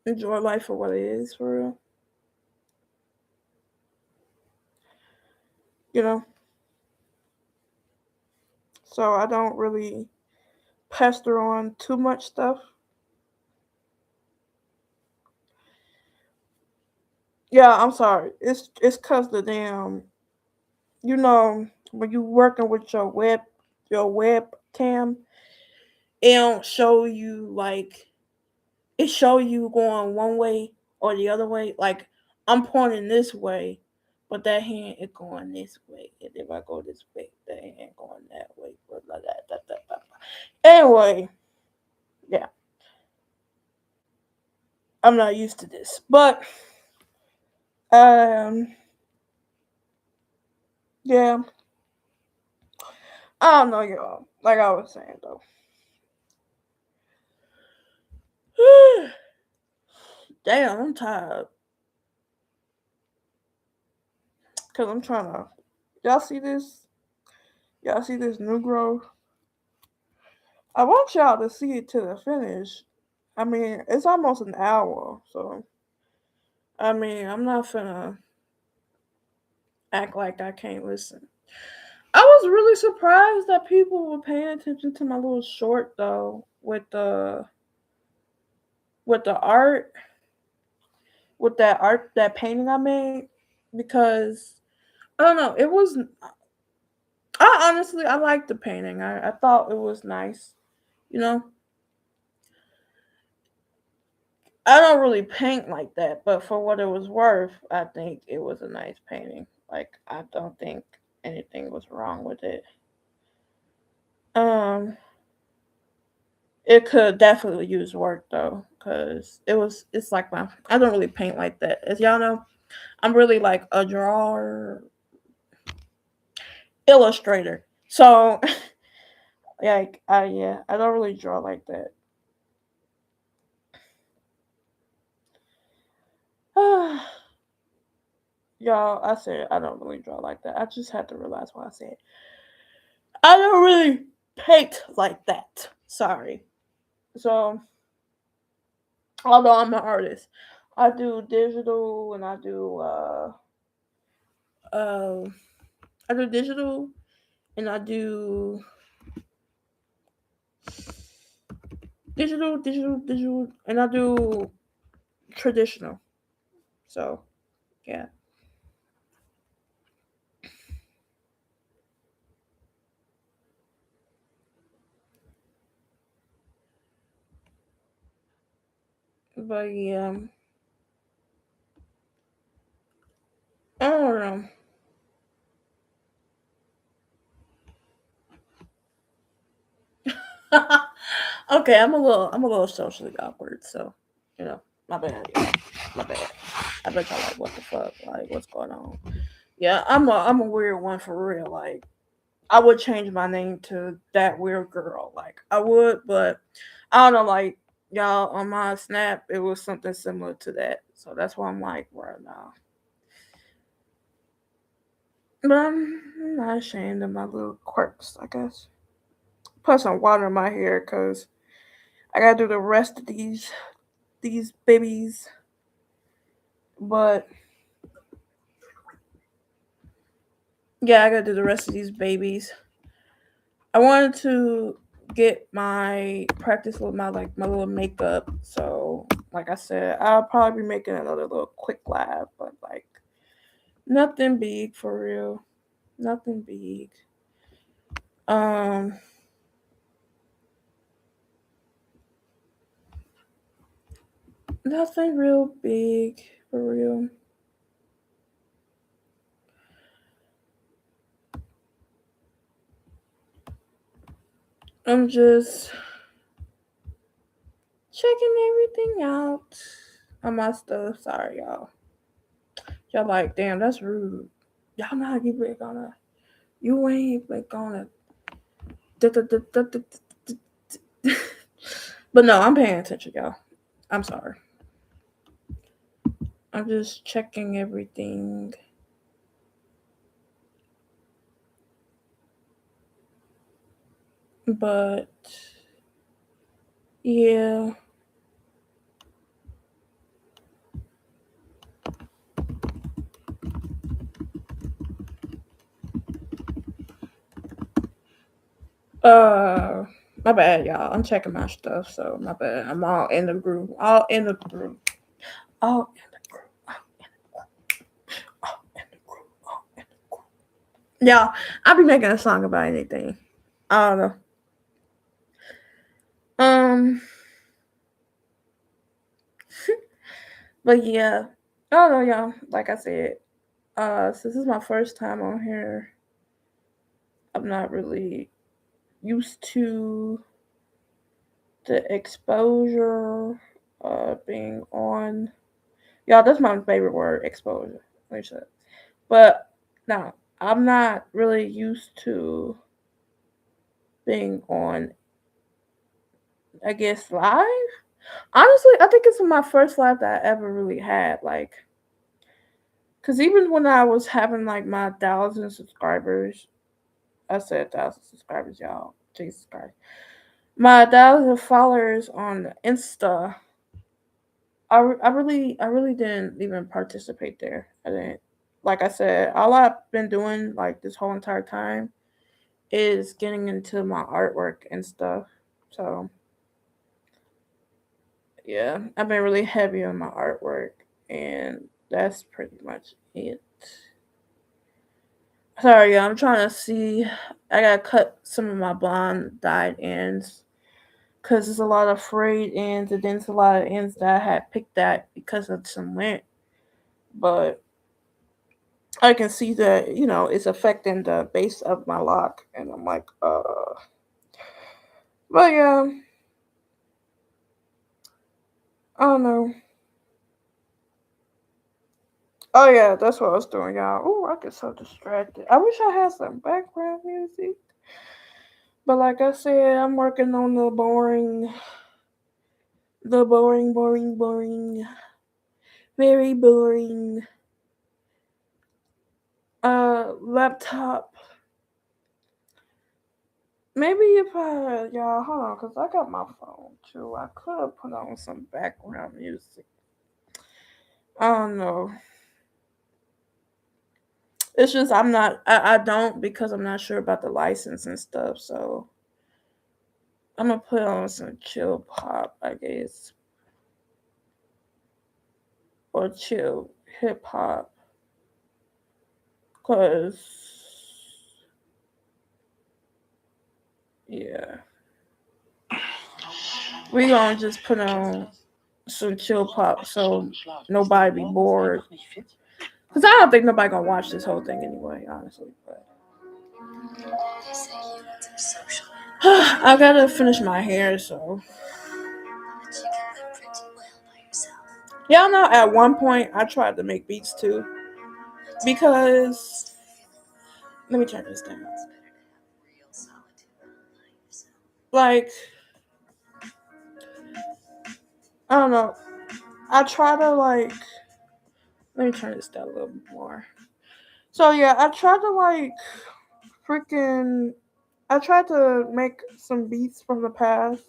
enjoy life for what it is, for real. You know. So I don't really pester on too much stuff. Yeah, I'm sorry. It's cause the damn, when you working with your webcam, it don't show you, like, it show you going one way or the other way. Like, I'm pointing this way, but that hand is going this way. And if I go this way, that hand going that way. Blah, blah, blah, blah, blah, blah. Anyway, yeah, I'm not used to this, but um, yeah, I don't know, y'all. Like I was saying though, damn, I'm tired. Cause I'm trying to. Y'all see this? Y'all see this new growth? I want y'all to see it to the finish. I mean, it's almost an hour, so I mean, I'm not finna act like I can't listen. I was really surprised that people were paying attention to my little short though, with the art, with that art, that painting I made, because I don't know, it was. I honestly, I liked the painting. I thought it was nice. You know, I don't really paint like that, but for what it was worth, I think it was a nice painting. Like I don't think anything was wrong with it. Um, it could definitely use work though, cause it's like my I don't really paint like that. As y'all know, I'm really like a drawer, illustrator. So like I yeah, I don't really draw like that. Y'all, I said I don't really draw like that. I just had to realize what I said. I don't really paint like that. Sorry. So, although I'm an artist, I do digital and uh I do digital and I do digital, and I do traditional. So, yeah. But yeah, I don't know. Okay, I'm a little socially awkward, so my bad, yeah, my bad. I bet y'all like what the fuck, like what's going on? Yeah, I'm a weird one for real. Like I would change my name to that weird girl. Like I would, but I don't know. Like y'all on my snap, it was something similar to that. So that's why I'm like right now. But I'm not ashamed of my little quirks. I guess. Put some water in my hair because I gotta do the rest of these babies. But yeah, I gotta do the rest of these babies. I wanted to get my practice with my little makeup. So like I said, I'll probably be making another little quick lab, but like nothing big for real. Nothing big. Um Nothing real big for real. I'm just checking everything out on my stuff. Sorry y'all. Y'all like, damn, that's rude. Y'all not even gonna you ain't even gonna but no, I'm paying attention, y'all. I'm sorry. I'm just checking everything. But yeah. Uh my bad, y'all. I'm checking my stuff, so my bad. I'm all in the groove. All in the groove. All in the groove. All in the groove. All in the groove. Yeah, I'll be making a song about anything. I don't know. Um but yeah. I don't know, y'all. Like I said, since this is my first time on here, I'm not really used to the exposure being on. Y'all, that's my favorite word, exposure. Let me shut up. But no, I'm not really used to being on, I guess, live. Honestly, I think it's my first live that I ever really had. Like, Cause even when I was having like my 1,000 subscribers, I said 1,000 subscribers, y'all. Jesus Christ, my 1,000 followers on Insta. I really didn't even participate there. I didn't. Like I said, all I've been doing like this whole entire time is getting into my artwork and stuff. So yeah, I've been really heavy on my artwork, and that's pretty much it. Sorry, I'm trying to see. I gotta cut some of my blonde dyed ends because there's a lot of frayed ends, and then there's a lot of ends that I had picked at because of some lint. But I can see that it's affecting the base of my lock, and I'm like, but yeah, I don't know. Oh yeah, that's what I was doing, y'all. Oh, I get so distracted. I wish I had some background music, but like I said, I'm working on the boring, very boring laptop. Maybe if I y'all hold on, cause I got my phone too. I could have put on some background music. I don't know. It's just I'm not. I don't because I'm not sure about the license and stuff. So I'm gonna put on some chill pop, I guess, or chill hip hop, cause yeah, we gonna just put on some chill pop so nobody be bored. Cause I don't think nobody gonna watch this whole thing anyway, honestly. But I gotta finish my hair, so y'all know. At one point, I tried to make beats too, because let me turn this down. Like I don't know. I try to like. Let me turn this down a little bit more. So yeah, I tried to like freaking. I tried to make some beats from the past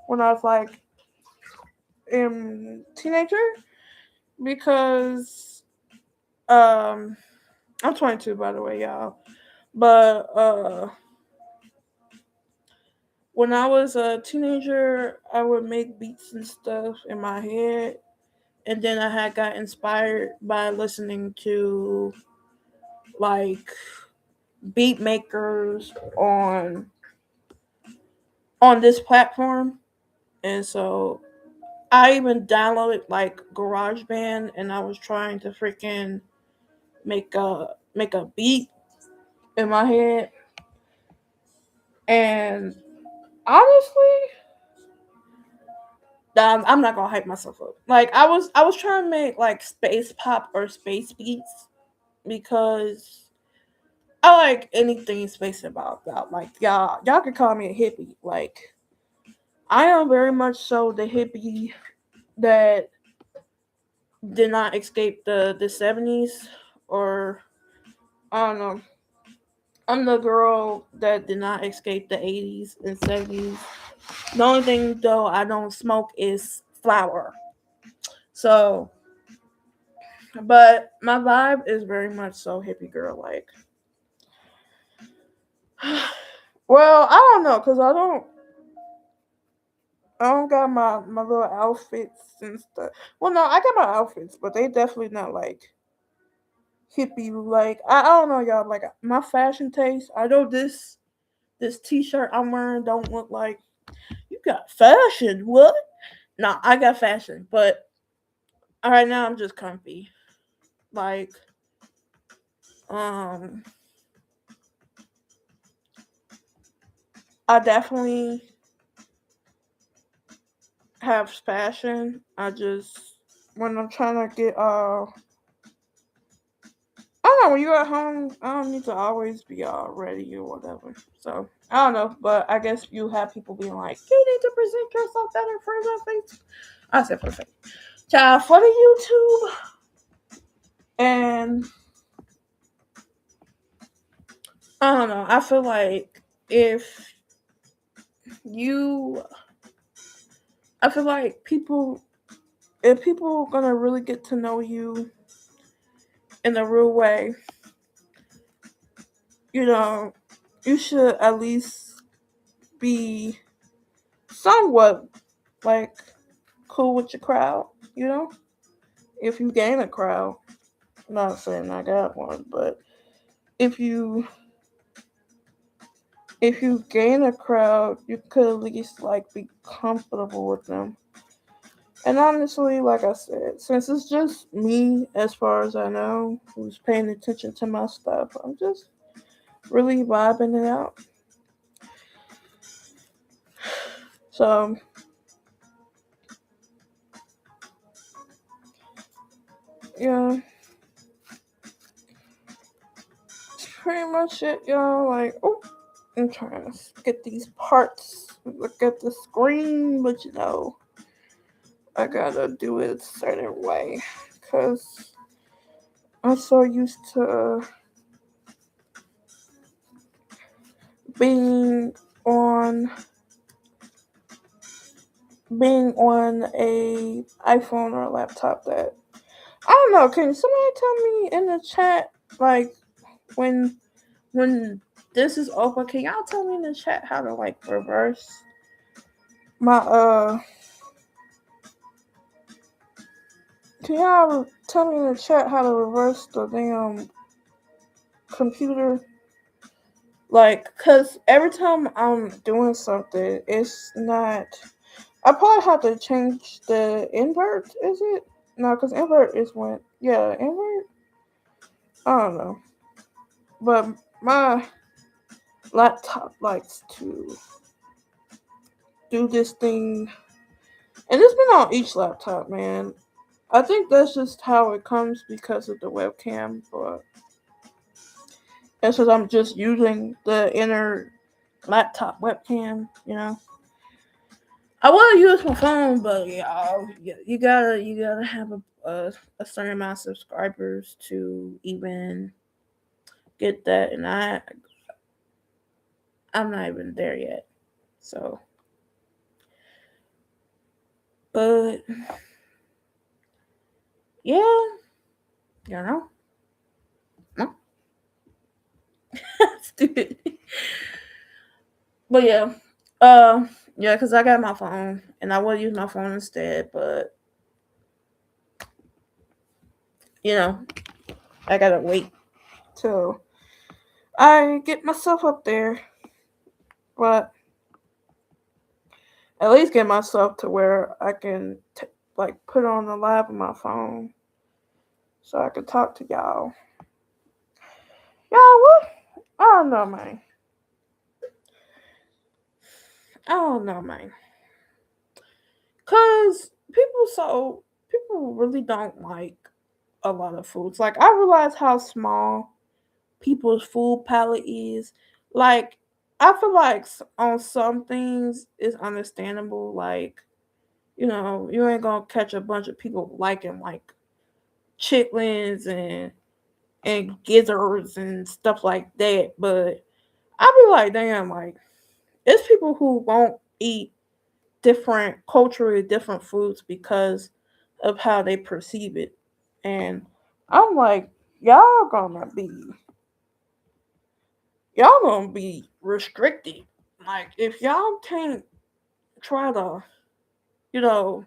when I was like in teenager because I'm 22 by the way, y'all. But when I was a teenager, I would make beats and stuff in my head, and then I had got inspired by listening to like beat makers on this platform, and so I even downloaded like GarageBand, and I was trying to freaking make a beat in my head, and honestly, I'm not gonna hype myself up. Like I was trying to make like space pop or space beats because I like anything space about. Like y'all can call me a hippie. Like I am very much so the hippie that did not escape the 70s, or I don't know. I'm the girl that did not escape the 80s and 70s. The only thing though I don't smoke is flour. So, but my vibe is very much so hippie girl like. Well, I don't know cuz I don't got my little outfits and stuff. Well, no, I got my outfits, but they definitely not like hippie. Like I don't know, y'all. Like my fashion taste. I know this T-shirt I'm wearing don't look like you got fashion. What? No, I got fashion, but right now I'm just comfy. Like um, I definitely have fashion. I just when I'm trying to get I don't know, when you're at home, I don't need to always be all ready or whatever. So I don't know, but I guess you have people being like, you need to present yourself better for the face. I said for the face. Child, for the YouTube. And I don't know. I feel like if you, I feel like people, if people are gonna really get to know you in a real way, you know, you should at least be somewhat like cool with your crowd, you know? If you gain a crowd, I'm not saying I got one, but if you if you gain a crowd, you could at least like be comfortable with them. And honestly, like I said, since it's just me, as far as I know, who's paying attention to my stuff, I'm just really vibing it out. So yeah, that's pretty much it, y'all. Like, oh, I'm trying to get these parts, look at the screen, but I gotta do it a certain way because I'm so used to being on being on a iPhone or a laptop that I don't know. Can somebody tell me in the chat, like when when this is over? Can y'all tell me in the chat how to like reverse my Can y'all tell me in the chat how to reverse the damn computer? Like, cause every time I'm doing something, it's not. I probably have to change the invert. Is it? No, cause invert is when. Yeah, invert. I don't know, but my laptop likes to do this thing, and it's been on each laptop, man. I think that's just how it comes because of the webcam, but that's because I'm just using the inner laptop webcam, you know. I want to use my phone, but you gotta have a certain amount of subscribers to even get that, and I'm not even there yet. So, but yeah, you know, no, stupid. But yeah, uh, yeah, because I got my phone, and I would use my phone instead, but you know, I gotta wait till I get myself up there, but at least get myself to where I can like put on the live on my phone so I can talk to y'all. Y'all, what? I don't know, man. I don't know, man. Cause people really don't like a lot of foods. Like I realize how small people's food palette is. Like I feel like on some things it's understandable. Like you ain't gonna catch a bunch of people liking like chitlins and gizzards and stuff like that. But I be like, damn, like it's people who won't eat different culturally different foods because of how they perceive it. And I'm like, y'all gonna be y'all gonna be restricted. Like if y'all can't try to, you know,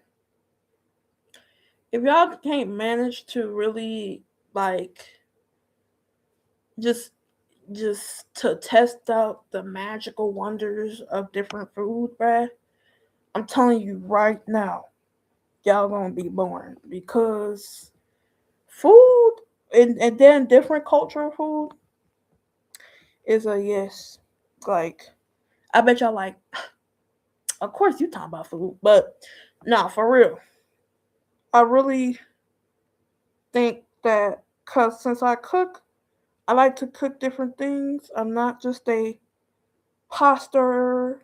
if y'all can't manage to really like just to test out the magical wonders of different food, bruh, I'm telling you right now, y'all gonna be born because food and then different cultural food is a yes. Like I bet y'all like of course you talking about food, but nah, for real. I really think that cause since I cook, I like to cook different things. I'm not just a pasta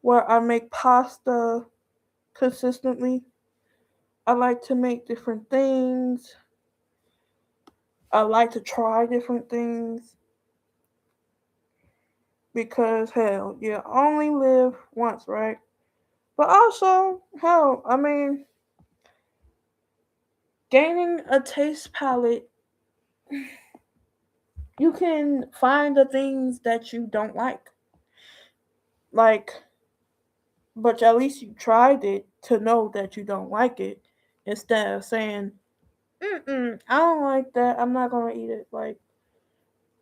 where I make pasta consistently. I like to make different things. I like to try different things because hell, you only live once, right? But also, hell, I mean, gaining a taste palette, you can find the things that you don't like. Like, but at least you tried it to know that you don't like it instead of saying, I don't like that. I'm not gonna eat it. Like,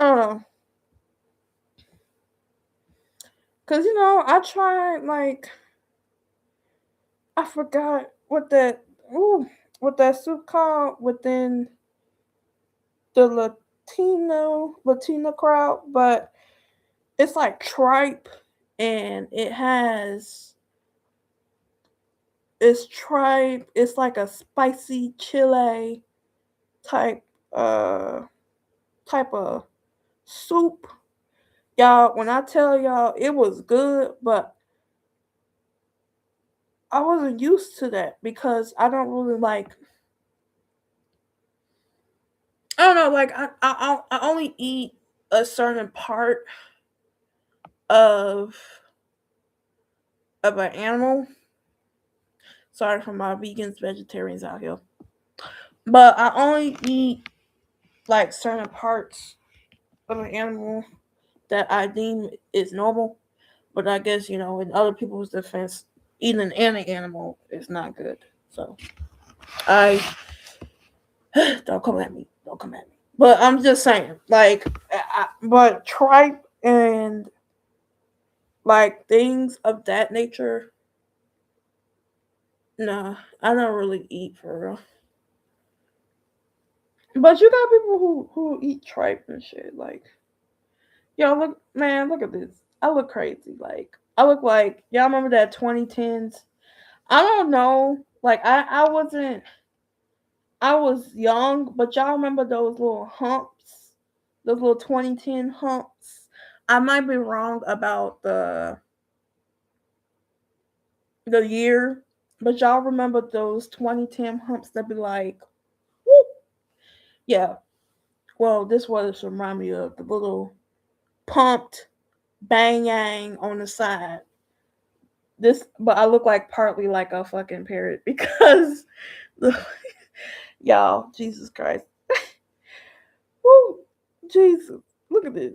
I don't know. Cause I tried like I forgot what that soup called within the Latina crowd, but it's like tripe and it's tripe. It's like a spicy chile type uh type of soup. Y'all, when I tell y'all it was good, but I wasn't used to that because I don't really like. I don't know. Like I only eat a certain part of an animal. Sorry for my vegans, vegetarians out here, but I only eat like certain parts of an animal that I deem is normal. But I guess in other people's defense, eating any animal is not good. So I don't come at me. Don't come at me. But I'm just saying, like, but tripe and like things of that nature, nah, I don't really eat for real. But you got people who eat tripe and shit. Like, yo, look, man, look at this. I look crazy. Like, I look like y'all remember that 2010s. I don't know. Like, I wasn't. I was young, but y'all remember those little humps, those little 2010 humps. I might be wrong about the year, but y'all remember those 2010 humps that be like, whoop. Yeah. Well, this was remind me of the little pumped bang yang on the side. This, but I look like partly like a fucking parrot because, y'all, Jesus Christ, woo, Jesus, look at this,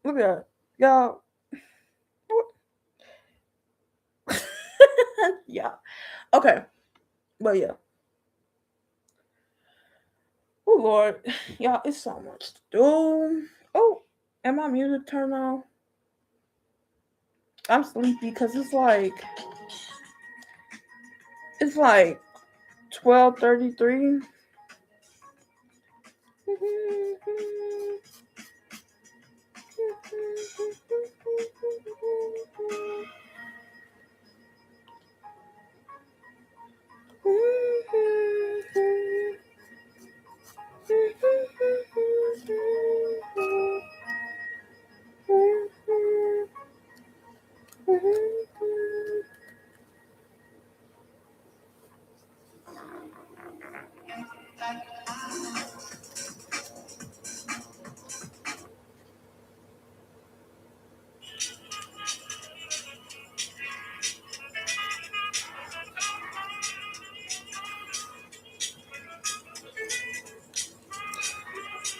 look at that, y'all, yeah, okay, but yeah, oh Lord, y'all, it's so much to do. Oh, and my music turned on. I'm sleepy because it's like 12:33.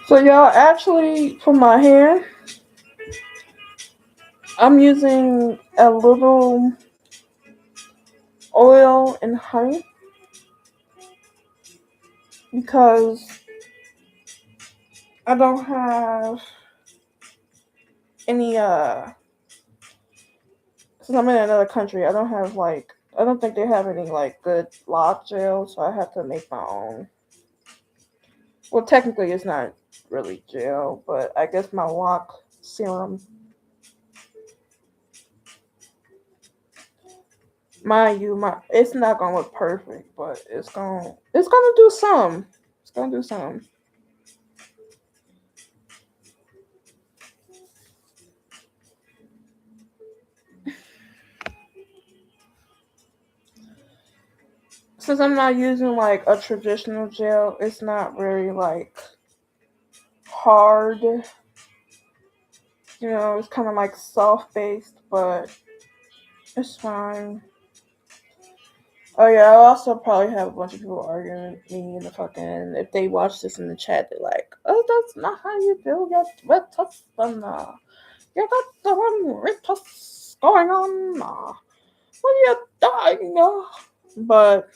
So y'all, actually, for my hair, I'm using a little oil and honey because I don't have any since I'm in another country, I don't have like I don't think they have any like good lock gel, so I have to make my own. Well, technically it's not really gel, but I guess my lock serum. Mind you, my it's not gonna look perfect, but it's gonna do some. It's gonna do some. Since I'm not using like a traditional gel, it's not very like hard. It's kind of like soft based, but it's fine. Oh yeah, I'll also probably have a bunch of people arguing with me in the fucking. If they watch this in the chat, they're like, "Oh, that's not how you do your retwist. You got the one retwist going on. What are you doing?" But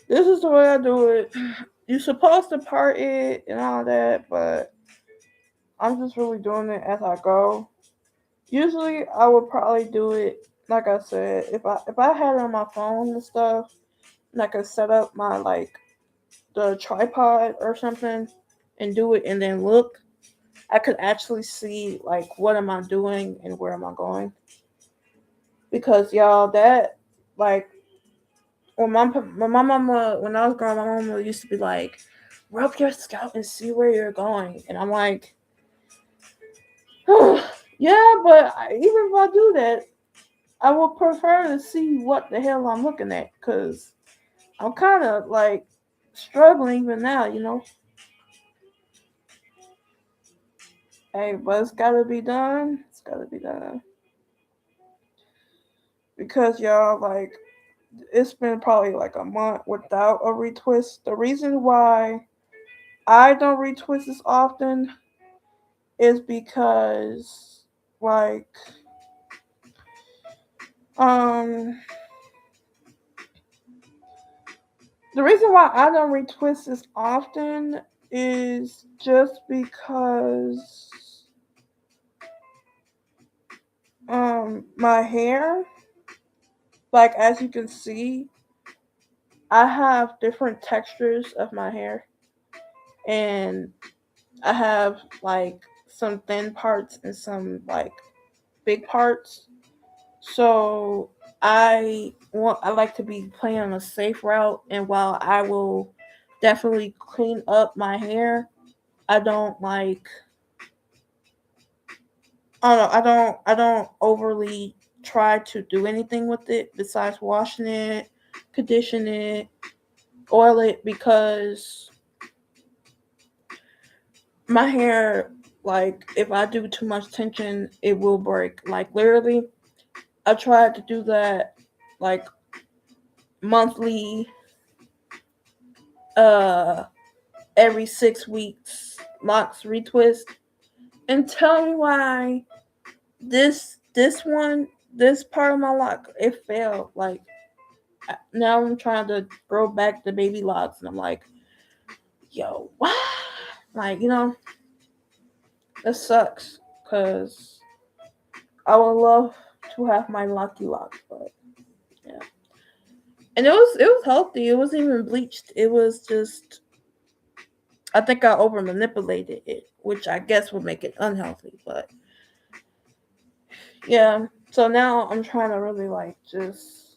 this is the way I do it. You're supposed to part it and all that, but I'm just really doing it as I go. Usually, I would probably do it like I said. If I had it on my phone and stuff, and I could set up my the tripod or something and do it and then look, I could actually see like what am I doing and where am I going. Because y'all, that like when I was growing, my mama used to be like, rub your scalp and see where you're going, and I'm like, yeah, but even if I do that, I would prefer to see what the hell I'm looking at, because I'm kind of like struggling even now. Hey, but it's gotta be done. It's gotta be done. Because y'all, like, it's been probably like a month without a retwist. The reason why I don't retwist as often is because, like, um, the reason why I don't retwist as often is just because, my hair, like, as you can see, I have different textures of my hair, and I have like some thin parts and some like big parts. So I like to be playing on a safe route, and while I will definitely clean up my hair, I don't like I don't overly try to do anything with it besides washing it, condition it, oil it, because my hair, like, if I do too much tension, it will break. Like, literally, I tried to do that, like, monthly, uh, every 6 weeks, locks retwist, and tell me why this part of my lock, it failed. Like, now I'm trying to grow back the baby locks, and I'm like, yo, what? Like, it sucks, because I would love to have my lucky lock, but yeah. And it was healthy. It wasn't even bleached. It was just, I think I over manipulated it, which I guess would make it unhealthy. But yeah. So now I'm trying to really like just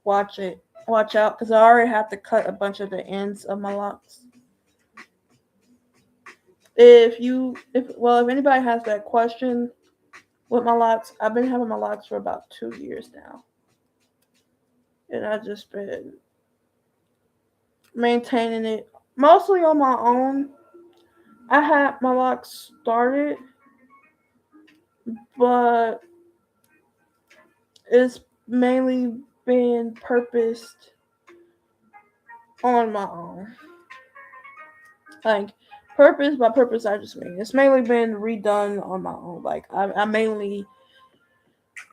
watch out, because I already have to cut a bunch of the ends of my locks. If anybody has that question with my locks, I've been having my locks for about 2 years now, and I've just been maintaining it mostly on my own. I had my locks started, but it's mainly been purposed on my own. Like, purpose by purpose, I just mean it's mainly been redone on my own. Like, I mainly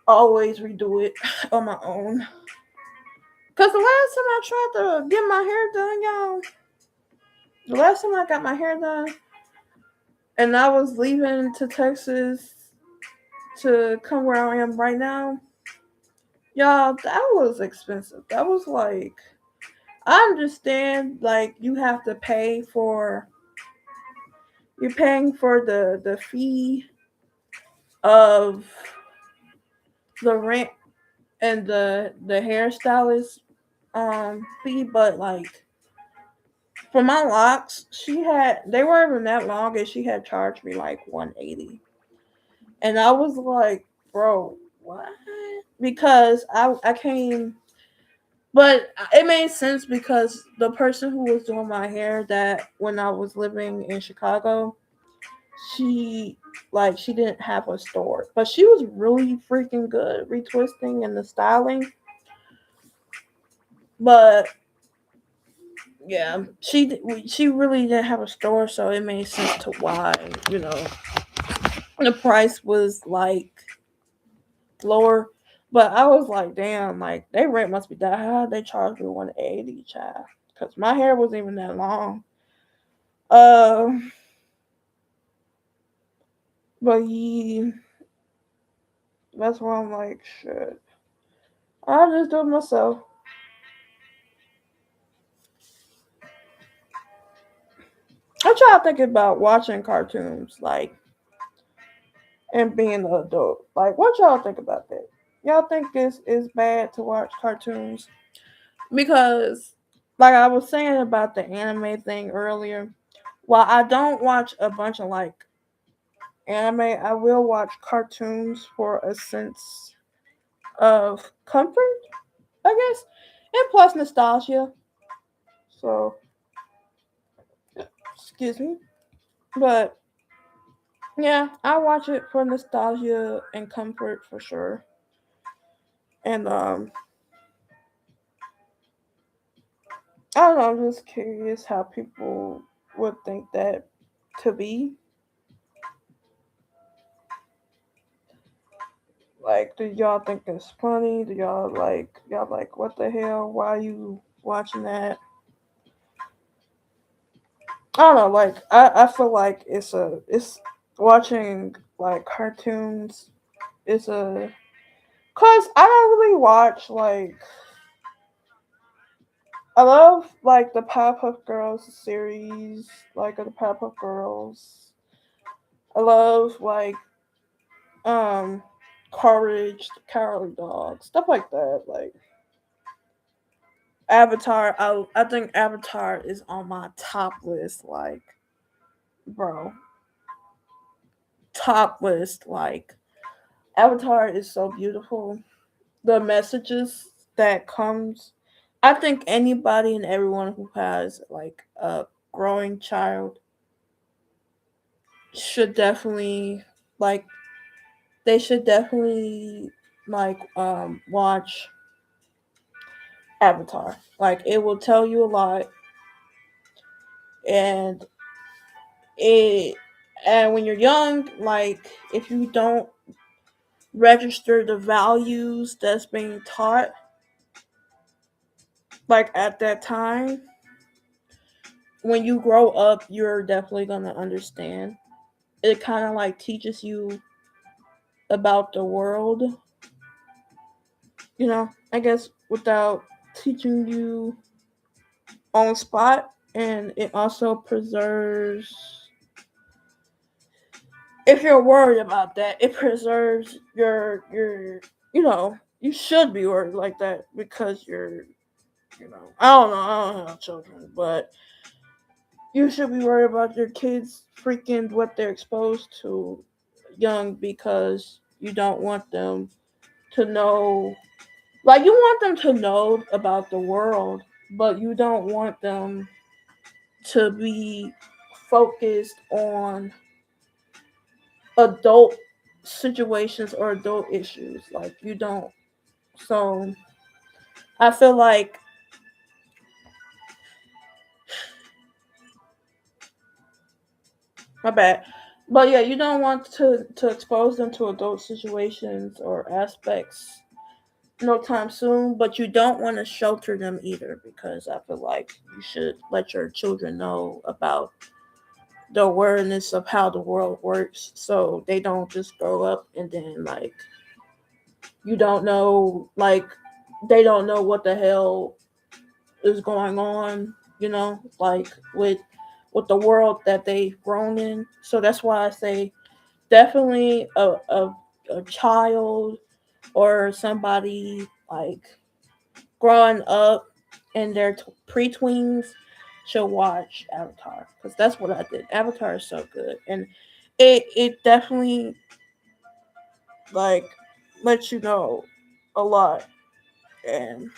always redo it on my own. Cause the last time I tried to get my hair done, y'all, the last time I got my hair done, and I was leaving to Texas to come where I am right now, y'all, that was expensive. That was like, I understand, like, you're paying for the fee of the rent and the hairstylist fee, but like, for my locks, they weren't even that long, and she had charged me like 180, and I was like, bro, what? Because I came But it made sense because the person who was doing my hair that when I was living in Chicago, she she didn't have a store, but she was really freaking good retwisting and the styling. But yeah, she really didn't have a store, so it made sense to why the price was lower. But I was like, damn, like their rent must be that high. They charged me 180, child, because my hair wasn't even that long. Uh, but yeah, that's why I'm like, shit. I'll just do it myself. I'm trying to think about watching cartoons, and being an adult. Like, what y'all think about that? Y'all think it's bad to watch cartoons? Because, like I was saying about the anime thing earlier, while I don't watch a bunch of anime, I will watch cartoons for a sense of comfort, I guess, and plus nostalgia. So, excuse me, but yeah, I watch it for nostalgia and comfort for sure. And I don't know, I'm just curious how people would think that to be. Like, do y'all think it's funny? Do y'all like what the hell? Why are you watching that? I don't know, I feel like it's watching cartoons is a cause I don't really watch I love the Powerpuff Girls series, of the Powerpuff Girls. I love um Courage, the Cowardly Dog, stuff like that. Like Avatar, I think Avatar is on my top list. Like, bro, top list. Like, Avatar is so beautiful. The messages that comes, I think anybody and everyone who has a growing child should definitely like they should definitely watch Avatar. Like, it will tell you a lot, and it and when you're young, if you don't register the values that's being taught at that time, when you grow up you're definitely going to understand. It kind of teaches you about the world, I guess, without teaching you on the spot. And it also preserves, if you're worried about that, it preserves you should be worried like that because I don't have children, but you should be worried about your kids freaking what they're exposed to young, because you don't want them to know, you want them to know about the world, but you don't want them to be focused on adult situations or adult issues. Like, you don't. So I feel like, my bad. But yeah, you don't want to expose them to adult situations or aspects no time soon, but you don't want to shelter them either, because I feel like you should let your children know about the awareness of how the world works, so they don't just grow up and then you don't know, they don't know what the hell is going on, with the world that they've grown in. So that's why I say definitely a child or somebody growing up in their pre-tweens should watch Avatar, because that's what I did. Avatar is so good, and it definitely like lets you know a lot. And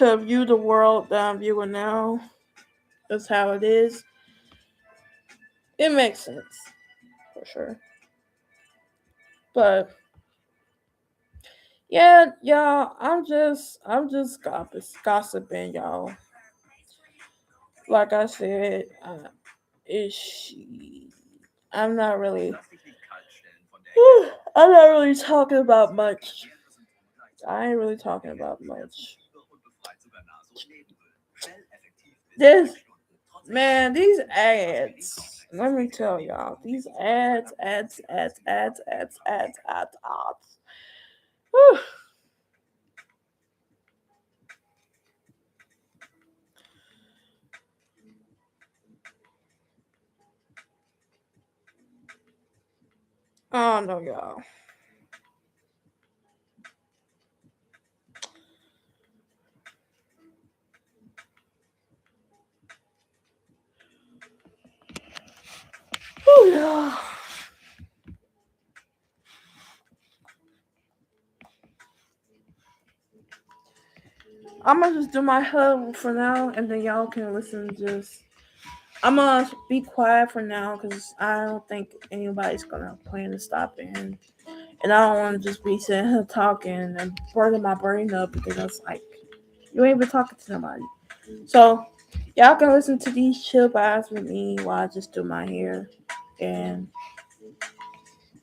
to view the world that I'm viewing now. That's how it is. It makes sense for sure. But yeah, y'all, I'm just gossiping, y'all. Like I said, is she? I'm not really. I'm not really talking about much. I ain't really talking about much. This man, these ads. Let me tell y'all, these ads. Whew. Oh no, y'all. Whew, y'all. I'm gonna just do my hub for now, and then y'all can listen. Just I'm gonna be quiet for now because I don't think anybody's gonna plan to stop in, and I don't want to just be sitting here talking and burning my brain up because it's like you ain't been talking to nobody. So y'all can listen to these chill vibes with me while I just do my hair, and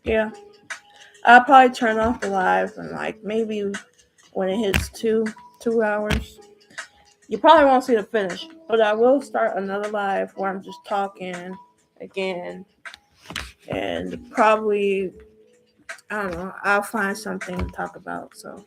yeah, I'll probably turn off the live and like maybe when it hits 2 hours. You probably won't see the finish, but I will start another live where I'm just talking again, and probably I don't know. I'll find something to talk about. So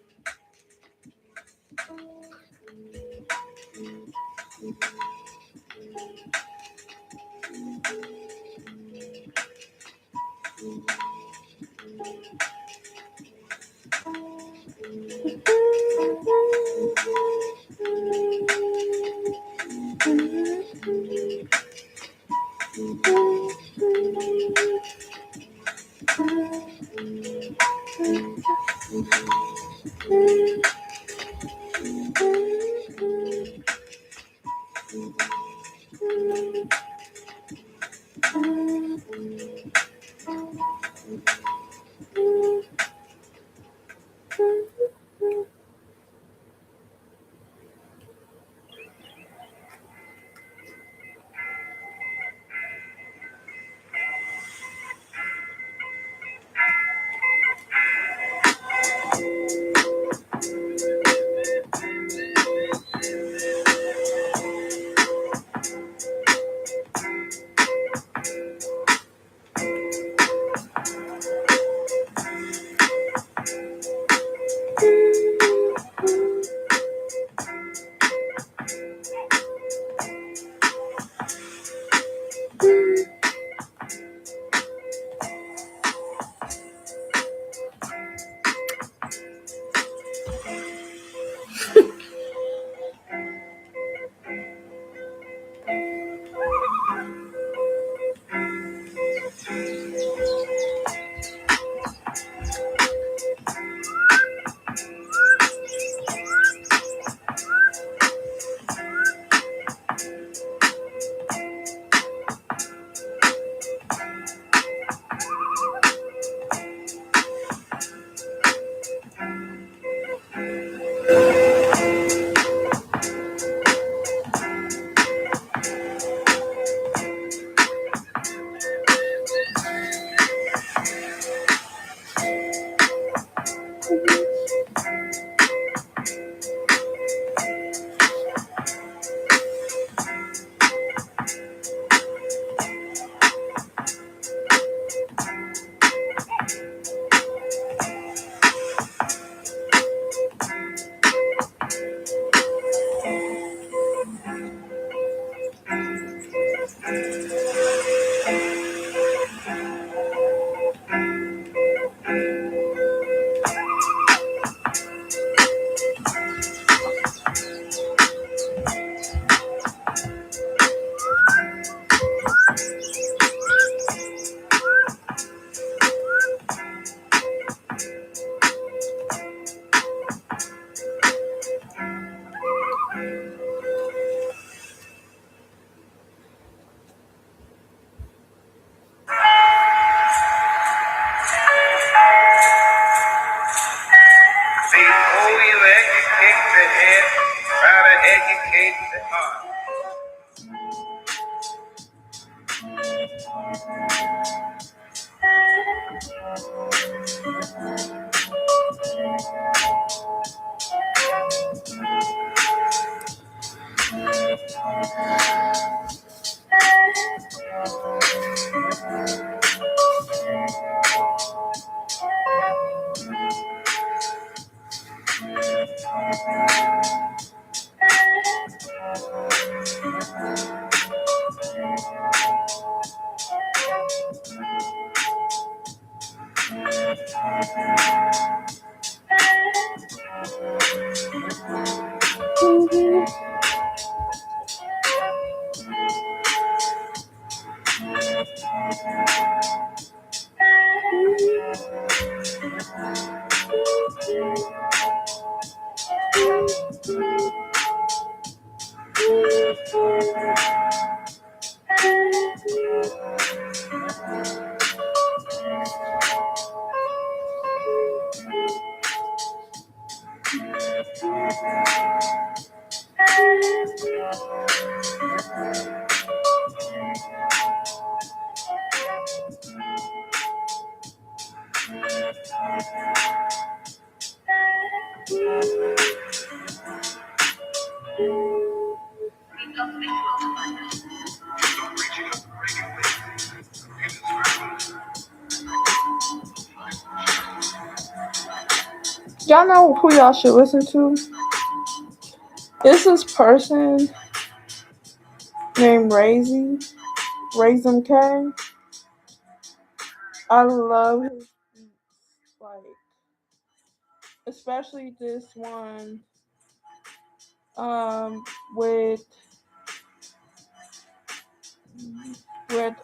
Before you educate the head, try to educate the heart. Y'all know who y'all should listen to? It's this person named Raisin K. I love his beats, like especially this one, with with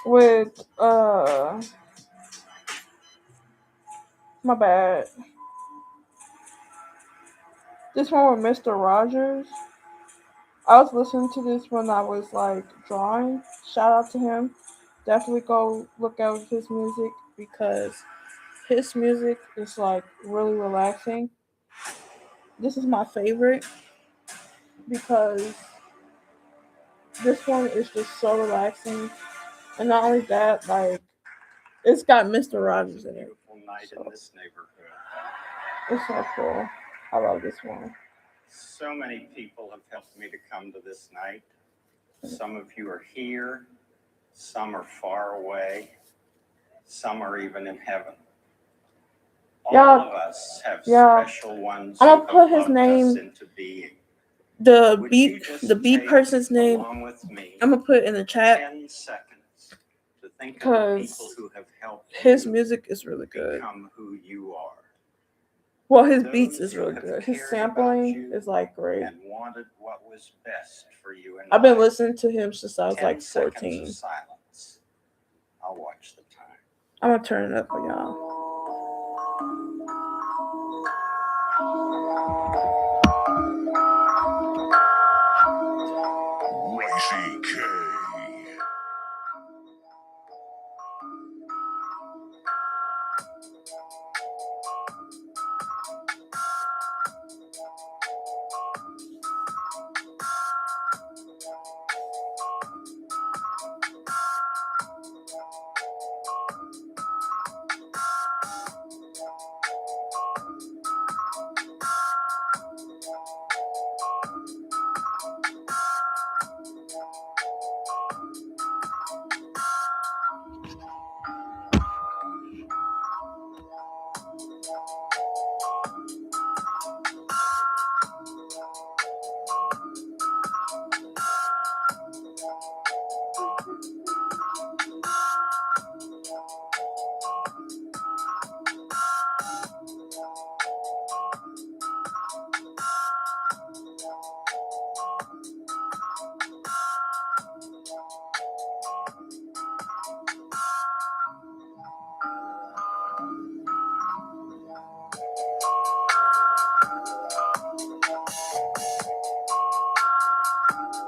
with my bad. This one with Mr. Rogers. I was listening to this when I was like drawing. Shout out to him. Definitely go look out his music because his music is like really relaxing. This is my favorite because this one is just so relaxing. And not only that, like it's got Mr. Rogers in it. Beautiful night So in this neighborhood. it's so cool. I love this one. So many people have helped me to come to this night. Some of you are here. Some are far away. Some are even in heaven. All of us have special ones. I'm gonna put his who name. us into being. The Would you beat, just the beat take, person's name. along with me, I'm gonna put it in the chat 10 seconds to think of the people because who have helped his you music is really good. become who you are. Well, his Those beats is who really have good. His cared sampling about you is like great. and wanted what was best for you in I've been life. listening to him since I was 10 like seconds 14. of silence. I'll watch the time. I'm gonna turn it up for y'all. Racy K.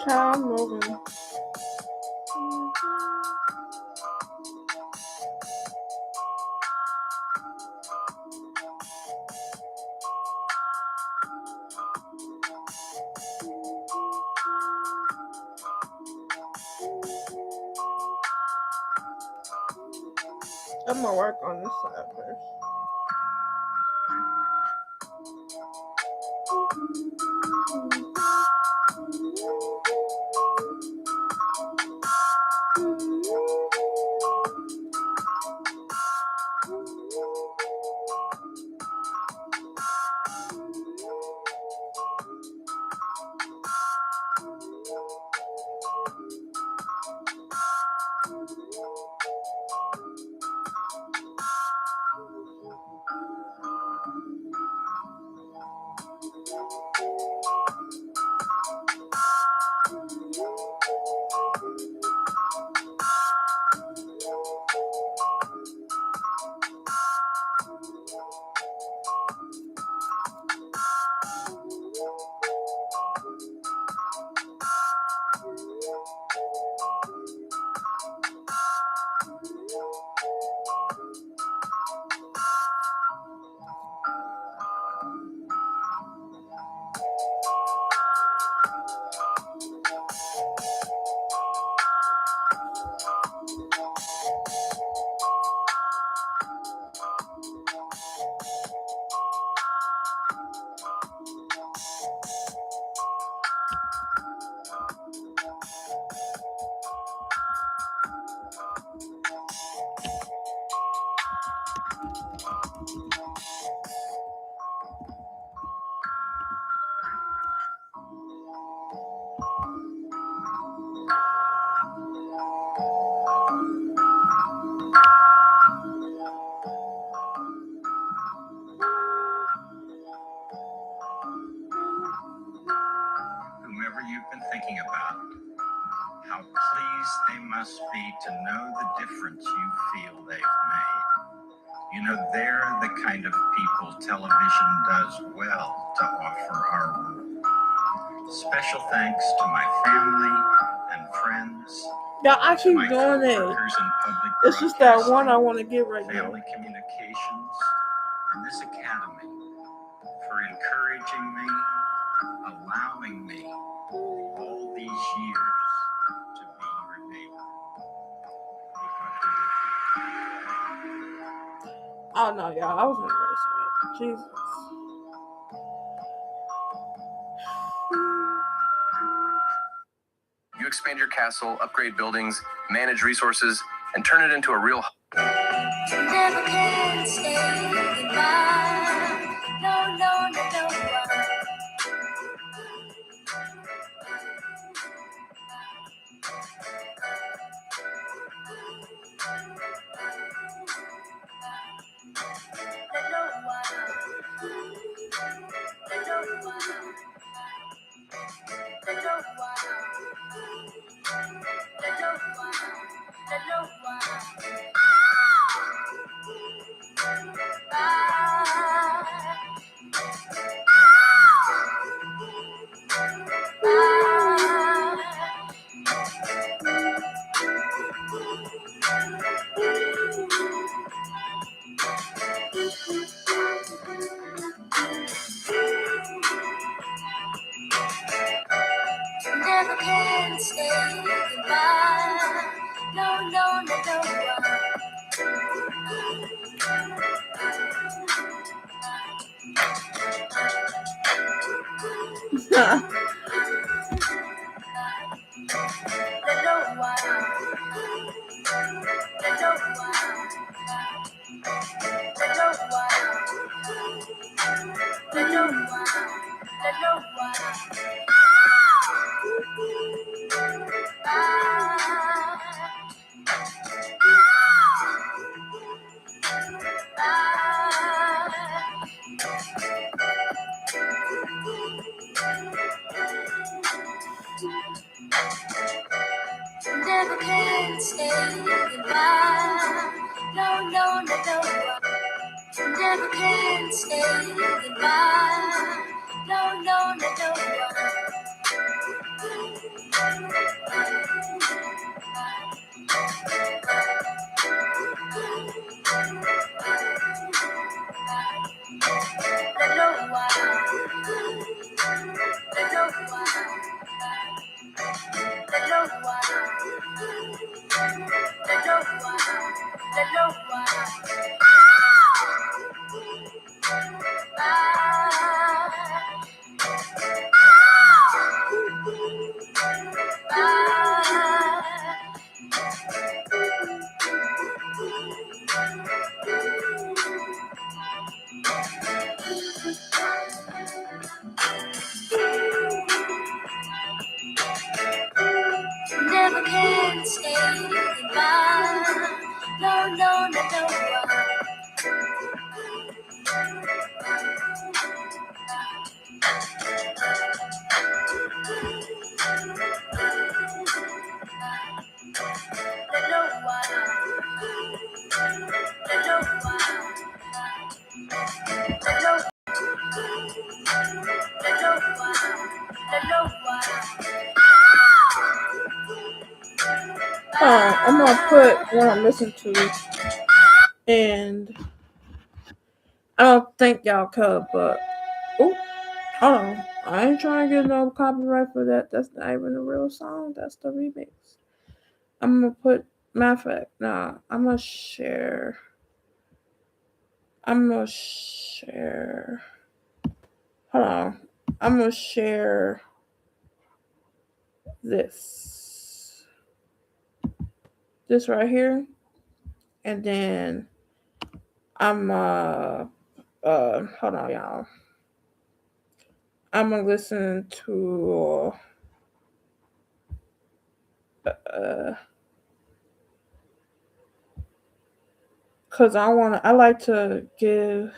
Child moving. I'm gonna work on this side first. Whomever you've been thinking about, how pleased they must be to know the difference you feel they've made. You know, they're the kind of people television does well to offer our world. Special thanks to my family and friends. Yeah, I keep my doing it. coworkers in public It's just that one I broadcasting, want to get right now. family communications, and this academy for encouraging me, allowing me all these years to be your neighbor. Oh no, y'all, I was gonna raise it. Jesus. You expand your castle, upgrade buildings, manage resources, and turn it into a real. Never can say goodbye. No, no, no, no. Never can say goodbye. No, no, no, no. Never can say goodbye. No, no, no, no. Never can say goodbye. No, no, no, no. Never can say goodbye. No, no, no, no. I'm gonna put what I'm listening to, and I don't think y'all could, but oh, hold on, I ain't trying to get no copyright for that. That's not even a real song. That's the remix. I'm gonna put matter of fact. Nah, I'm gonna share. Hold on. I'm gonna share this right here, and then I'm hold on, y'all. I'm gonna listen to cause I like to give.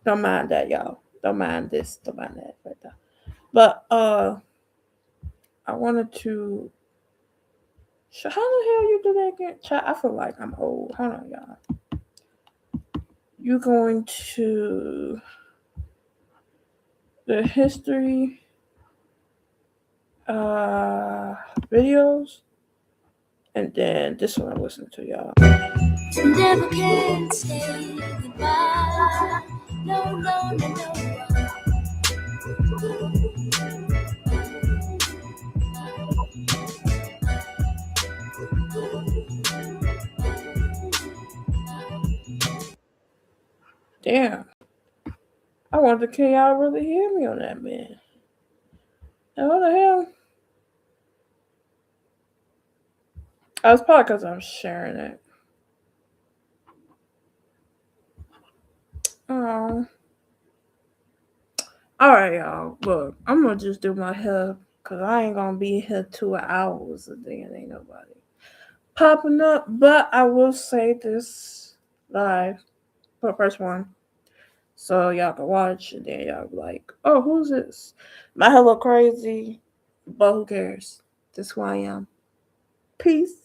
Don't mind that, y'all. Don't mind this. Don't mind that right there. But I wanted to. How the hell you do that again? Chat. I feel like I'm old. Hold on, y'all. You're going to the history videos, and then this one I listen to, y'all. Never can say goodbye. No, no, no, no. Damn. I wonder can y'all really hear me on that, man? And what the hell? Oh, it's probably because I'm sharing it. Oh. Alright, y'all. Look, I'm gonna just do my hair because I ain't gonna be here 2 hours and then ain't nobody popping up. But I will say this live for the first one. So y'all can watch and then y'all be like, oh, who's this? My hair look crazy, but who cares? That's who I am. Peace.